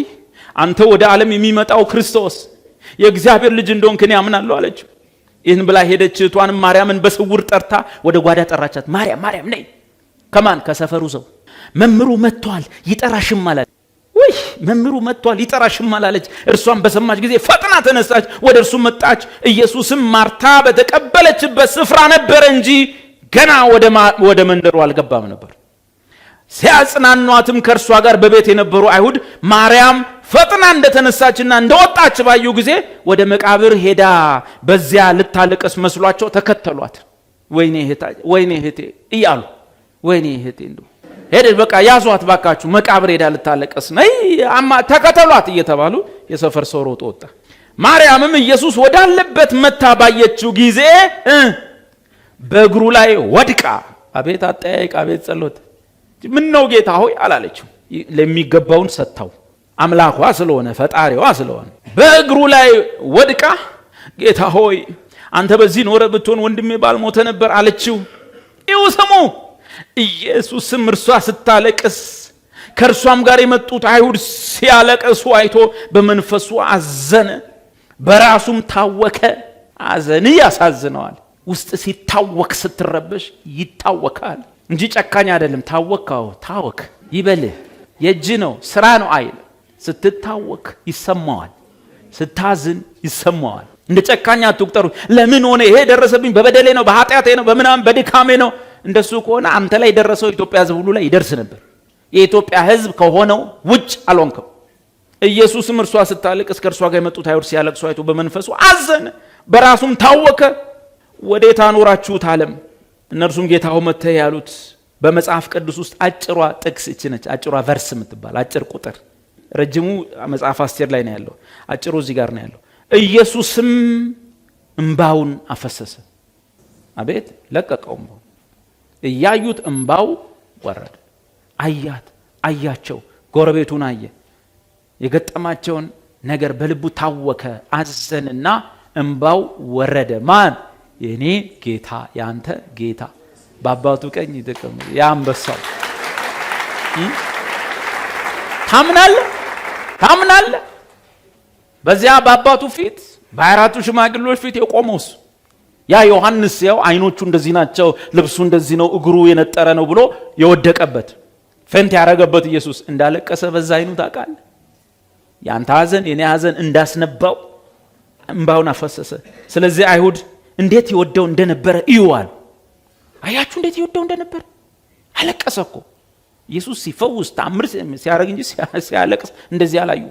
አንተ ወደ ዓለም የሚመጣው ክርስቶስ የእግዚአብሔር ልጅ እንደሆንክ እኔ አምናለሁ አለችው። ይህን ብላ ሄደች። እህቷንም ማርያምን በስውር ጠርታ ወደ ጓዳ ጠራቻት። ማርያም ማርያም ነይ። ከማን? ከሰፈሩ ሰው። መምህሩ መጥቷል ይጠራሽም አላት። ወይ መምህሩ መጥቷል ይጠራሽም አላለች። እርሷም በሰማች ጊዜ ፈጥና ተነሳች፣ ወደ እርሱ መጣች። ኢየሱስም ማርታ በተቀበለችበት ስፍራ ነበረ እንጂ ገና ወደ መንደሩ አልገባም ነበር። ሲያጽናኗትም ከእርሷ ጋር በቤት የነበሩ አይሁድ ማርያም ፈጥና እንደተነሳችና እንደወጣች ባዩ ጊዜ ወደ መቃብር ሄዳ በዚያ ልታለቅስ መስሏቸው ተከተሏት። ወይኔ እህቴ እያሉ ወይኔ እህቴ እንደው ሄደች፣ በቃ ያዟት ባካችሁ፣ መቃብር ሄዳ ልታለቅስ ነይ፣ ተከተሏት እየተባሉ የሰፈር ሰው ሮጦ ወጣ። ማርያምም ኢየሱስ ወዳለበት መታ ባየችው ጊዜ በእግሩ ላይ ወድቃ፣ አቤት አጠያይቅ፣ አቤት ጸሎት፣ ምን ነው ጌታ ሆይ አላለችው። ለሚገባውን ሰጥታው አምላኳ ስለሆነ ፈጣሪዋ ስለሆነ በእግሩ ላይ ወድቃ ጌታ ሆይ አንተ በዚህ ኖረ ብትሆን ወንድሜ ባልሞተ ነበር አለችው። ይው ስሙ። ኢየሱስም እርሷ ስታለቅስ ከእርሷም ጋር የመጡት አይሁድ ሲያለቅሱ አይቶ በመንፈሱ አዘነ፣ በራሱም ታወከ። አዘን ያሳዝነዋል። ውስጥ ሲታወክ ስትረበሽ ይታወካል እንጂ ጨካኝ አይደለም። ታወካው ታወክ ይበልህ የእጅ ነው ስራ ነው አይል። ስትታወክ ይሰማዋል፣ ስታዝን ይሰማዋል። እንደ ጨካኝ አትቁጠሩ። ለምን ሆነ ይሄ ደረሰብኝ? በበደሌ ነው፣ በኃጢአቴ ነው፣ በምናም በድካሜ ነው። እንደሱ ከሆነ አንተ ላይ ደረሰው ኢትዮጵያ ሕዝብ ሁሉ ላይ ይደርስ ነበር። የኢትዮጵያ ሕዝብ ከሆነው ውጭ አልሆንክም። ኢየሱስም እርሷ ስታለቅስ ከእርሷ ጋር የመጡት አይሁድ ሲያለቅሱ አይቶ በመንፈሱ አዘነ፣ በራሱም ታወከ። ወዴት አኖራችሁት አለም። እነርሱም ጌታው መጥተህ ያሉት። በመጽሐፍ ቅዱስ ውስጥ አጭሯ ጥቅስ እቺ ነች። አጭሯ ቨርስ የምትባል አጭር ቁጥር። ረጅሙ መጽሐፍ አስቴር ላይ ነው ያለው፣ አጭሩ እዚህ ጋር ነው ያለው። ኢየሱስም እንባውን አፈሰሰ። አቤት ለቀቀው። እንባው እያዩት እንባው ወረደ። አያቸው፣ ጎረቤቱን አየ። የገጠማቸውን ነገር በልቡ ታወከ፣ አዘንና እንባው ወረደ። ማን? የኔ ጌታ፣ ያንተ ጌታ በአባቱ ቀኝ ይተቀመጥ ያንበሳው። ታምናለህ? በዚያ በአባቱ ፊት በአራቱ ሽማግሌዎች ፊት የቆመውስ ያ ዮሐንስ ያው አይኖቹ እንደዚህ ናቸው፣ ልብሱ እንደዚህ ነው፣ እግሩ የነጠረ ነው ብሎ የወደቀበት ፈንት ያረገበት ኢየሱስ እንዳለቀሰ በዛ አይኑ ታውቃለህ። ያንተ ሐዘን የኔ ሐዘን እንዳስነባው እንባውን አፈሰሰ። ስለዚህ አይሁድ እንዴት ይወደው እንደነበረ ይዋል። አያችሁ እንዴት ይወደው እንደነበረ። አለቀሰ እኮ ኢየሱስ ሲፈውስ ታምር ሲያረግ እንጂ ሲያለቅስ እንደዚህ አላዩ።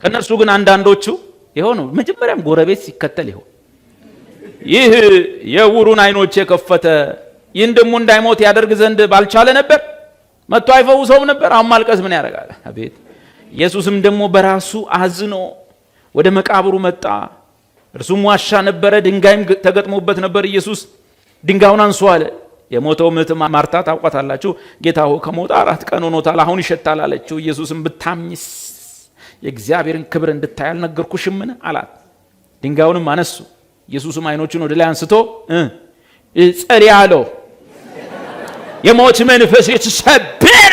ከነርሱ ግን አንዳንዶቹ ይሆነው መጀመሪያም ጎረቤት ሲከተል ይህ የዕውሩን አይኖች የከፈተ ይህን ደግሞ እንዳይሞት ያደርግ ዘንድ ባልቻለ ነበር? መጥቶ አይፈውሰውም ነበር? አሁን ማልቀስ ምን ያደርጋል? አቤት። ኢየሱስም ደግሞ በራሱ አዝኖ ወደ መቃብሩ መጣ። እርሱም ዋሻ ነበረ፣ ድንጋይም ተገጥሞበት ነበር። ኢየሱስ ድንጋዩን አንሱ አለ። የሞተው እህት ማርታ ታውቋታላችሁ። ጌታ ሆይ ከሞተ 4 ቀን ሆኖታል፣ አሁን ይሸታል አለችው። ኢየሱስም ብታምኝስ የእግዚአብሔርን ክብር እንድታይ አልነገርኩሽምን አላት። ድንጋዩንም አነሱ። ኢየሱስም አይኖቹን ወደ ላይ አንስቶ ጸልይ አለው። የሞት መንፈስ የተሰበረ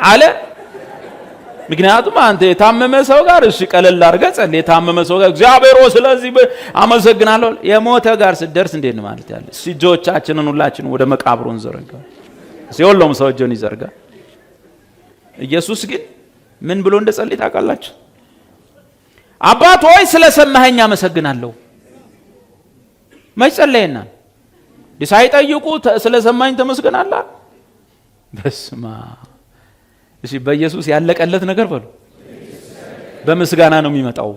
አለ። ምክንያቱም አንተ የታመመ ሰው ጋር እሺ ቀለል አድርገህ ጸልይ። የታመመ ሰው ጋር እግዚአብሔር ስለዚህ አመሰግናለሁ። የሞተ ጋር ስትደርስ እንዴት ነው ማለት ያለ? እጆቻችንን ሁላችንን ወደ መቃብሩ እንዘርጋ። ሁሉም ሰው እጁን ይዘርጋ። ኢየሱስ ግን ምን ብሎ እንደጸለየ ታውቃላችሁ? አባት ሆይ ስለሰማኸኝ አመሰግናለሁ። መጸለይና ሳይጠይቁ ስለሰማኝ ተመስገናለሁ። በስማ እሺ፣ በኢየሱስ ያለቀለት ነገር በሉ በምስጋና ነው የሚመጣው።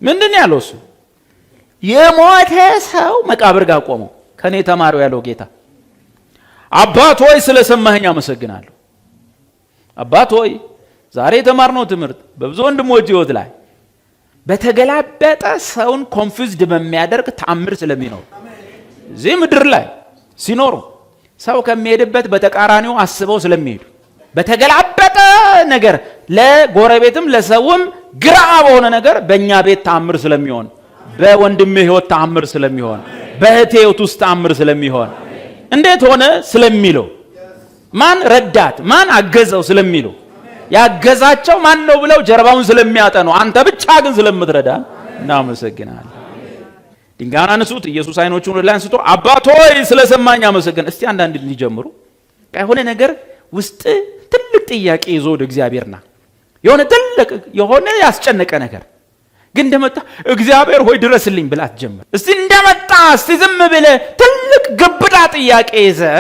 ምንድን ያለው እሱ? የሞተ ሰው መቃብር ጋር ቆመው ከኔ ተማሩ ያለው ጌታ አባት ሆይ ስለሰማኸኝ አመሰግናለሁ። አባት ሆይ ዛሬ የተማርነው ትምህርት በብዙ ወንድሞች ሕይወት ላይ በተገላበጠ ሰውን ኮንፊውዝድ በሚያደርግ ተአምር ስለሚኖር እዚህ ምድር ላይ ሲኖሩ ሰው ከሚሄድበት በተቃራኒው አስበው ስለሚሄዱ በተገላበጠ ነገር ለጎረቤትም ለሰውም ግራ በሆነ ነገር በእኛ ቤት ተአምር ስለሚሆን፣ በወንድሜ ሕይወት ተአምር ስለሚሆን፣ በእህቴ ሕይወት ውስጥ ተአምር ስለሚሆን፣ እንዴት ሆነ ስለሚለው፣ ማን ረዳት ማን አገዘው ስለሚለው፣ ያገዛቸው ማን ነው ብለው ጀርባውን ስለሚያጠኑ፣ አንተ ብቻ ግን ስለምትረዳን እናመሰግናለን። ድንጋዩን አንሱት። ኢየሱስ አይኖቹን ወደ ላይ አንስቶ አባት ሆይ ስለሰማኝ አመሰግን። እስቲ አንዳንድ እንዲጀምሩ የሆነ ነገር ውስጥ ትልቅ ጥያቄ ይዞ ወደ እግዚአብሔርና የሆነ ትልቅ የሆነ ያስጨነቀ ነገር ግን እንደመጣ እግዚአብሔር ሆይ ድረስልኝ ብላ አትጀምር። እስቲ እንደመጣ እስቲ ዝም ብለህ ትልቅ ግብዳ ጥያቄ ይዘህ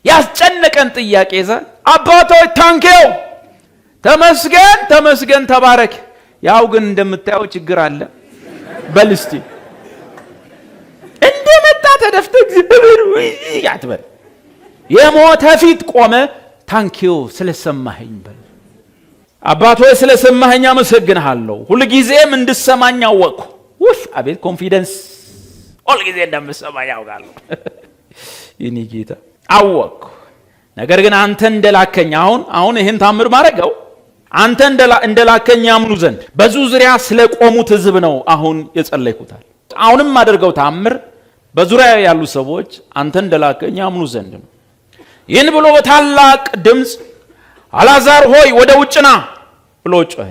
ያስጨነቀን ጥያቄ ይዘህ አባት ሆይ ታንኪው ተመስገን ተመስገን ተባረክ። ያው ግን እንደምታየው ችግር አለ በል እስቲ እንደመጣ ተደፍተ እግዚአብሔር ወይ ያትበል። የሞተ ፊት ቆመ ታንኪው ስለሰማኸኝ በል። አባት ሆይ ስለሰማኸኝ አመሰግንሃለሁ፣ ሁሉ ጊዜም እንድሰማኝ አወቅኩ። ውፍ አቤት ኮንፊደንስ! ሁሉ ጊዜ እንደምሰማኝ ያውቃለሁ። ይህን ጌታ አወቅኩ። ነገር ግን አንተ እንደላከኝ አሁን ይህን ታምር ማድረገው አንተ እንደላከኝ ያምኑ ዘንድ በዙ ዙሪያ ስለቆሙት ሕዝብ ነው አሁን የጸለይኩታል። አሁንም አድርገው ታምር በዙሪያ ያሉ ሰዎች አንተ እንደላከኝ ያምኑ ዘንድ ነው። ይህን ብሎ በታላቅ ድምፅ አልዓዛር ሆይ ወደ ውጭ ና ብሎ ጮኸ።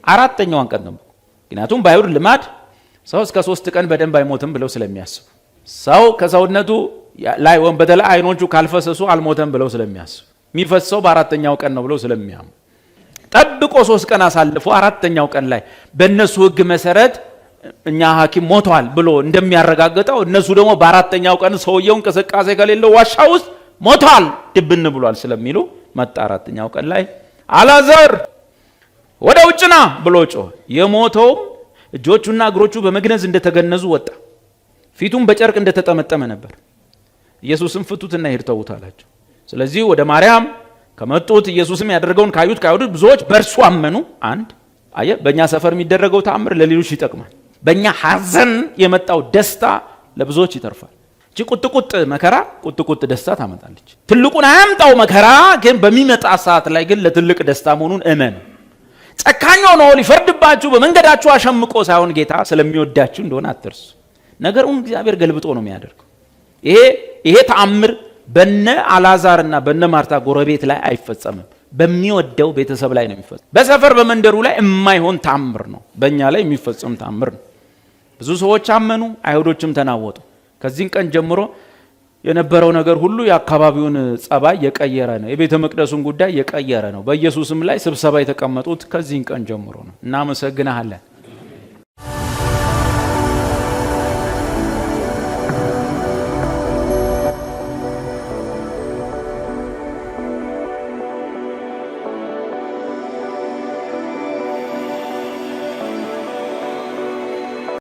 አራተኛዋን ቀን ነው። ምክንያቱም በአይሁድ ልማድ ሰው እስከ 3 ቀን በደንብ አይሞትም ብለው ስለሚያስቡ፣ ሰው ከሰውነቱ ላይ በተለይ አይኖቹ ካልፈሰሱ አልሞተም ብለው ስለሚያስቡ፣ የሚፈሰው በአራተኛው ቀን ነው ብለው ስለሚያምኑ ጠብቆ 3 ቀን አሳልፎ አራተኛው ቀን ላይ በእነሱ ሕግ መሰረት እኛ ሐኪም ሞቷል ብሎ እንደሚያረጋግጠው እነሱ ደግሞ በአራተኛው ቀን ሰውየው እንቅስቃሴ ከሌለው ዋሻ ውስጥ ሞቷል ድብን ብሏል ስለሚሉ መጣ። አራተኛው ቀን ላይ አልዓዛር ወደ ውጭ ና ብሎ ጮኸ። የሞተውም እጆቹና እግሮቹ በመግነዝ እንደተገነዙ ወጣ፣ ፊቱም በጨርቅ እንደተጠመጠመ ነበር። ኢየሱስም ፍቱትና ሄድ ተዉት አላቸው። ስለዚህ ወደ ማርያም ከመጡት ኢየሱስም ያደረገውን ካዩት ከአይሁድ ብዙዎች በእርሱ አመኑ። አንድ አየ በእኛ ሰፈር የሚደረገው ተአምር ለሌሎች ይጠቅማል። በእኛ ሐዘን የመጣው ደስታ ለብዙዎች ይተርፋል። እቺ ቁጥቁጥ መከራ ቁጥቁጥ ደስታ ታመጣለች። ትልቁን አያምጣው መከራ ግን በሚመጣ ሰዓት ላይ ግን ለትልቅ ደስታ መሆኑን እመኑ። ጨካኝ ሆኖ ሊፈርድባችሁ በመንገዳችሁ አሸምቆ ሳይሆን ጌታ ስለሚወዳችሁ እንደሆነ አትርሱ። ነገሩን እግዚአብሔር ገልብጦ ነው የሚያደርገው። ይሄ ተአምር በነ አልዓዛርና በነ ማርታ ጎረቤት ላይ አይፈጸምም። በሚወደው ቤተሰብ ላይ ነው የሚፈጸም። በሰፈር በመንደሩ ላይ የማይሆን ተአምር ነው፣ በእኛ ላይ የሚፈጸም ተአምር ነው። ብዙ ሰዎች አመኑ፣ አይሁዶችም ተናወጡ። ከዚህን ቀን ጀምሮ የነበረው ነገር ሁሉ የአካባቢውን ጸባይ የቀየረ ነው። የቤተ መቅደሱን ጉዳይ የቀየረ ነው። በኢየሱስም ላይ ስብሰባ የተቀመጡት ከዚህን ቀን ጀምሮ ነው። እናመሰግናለን።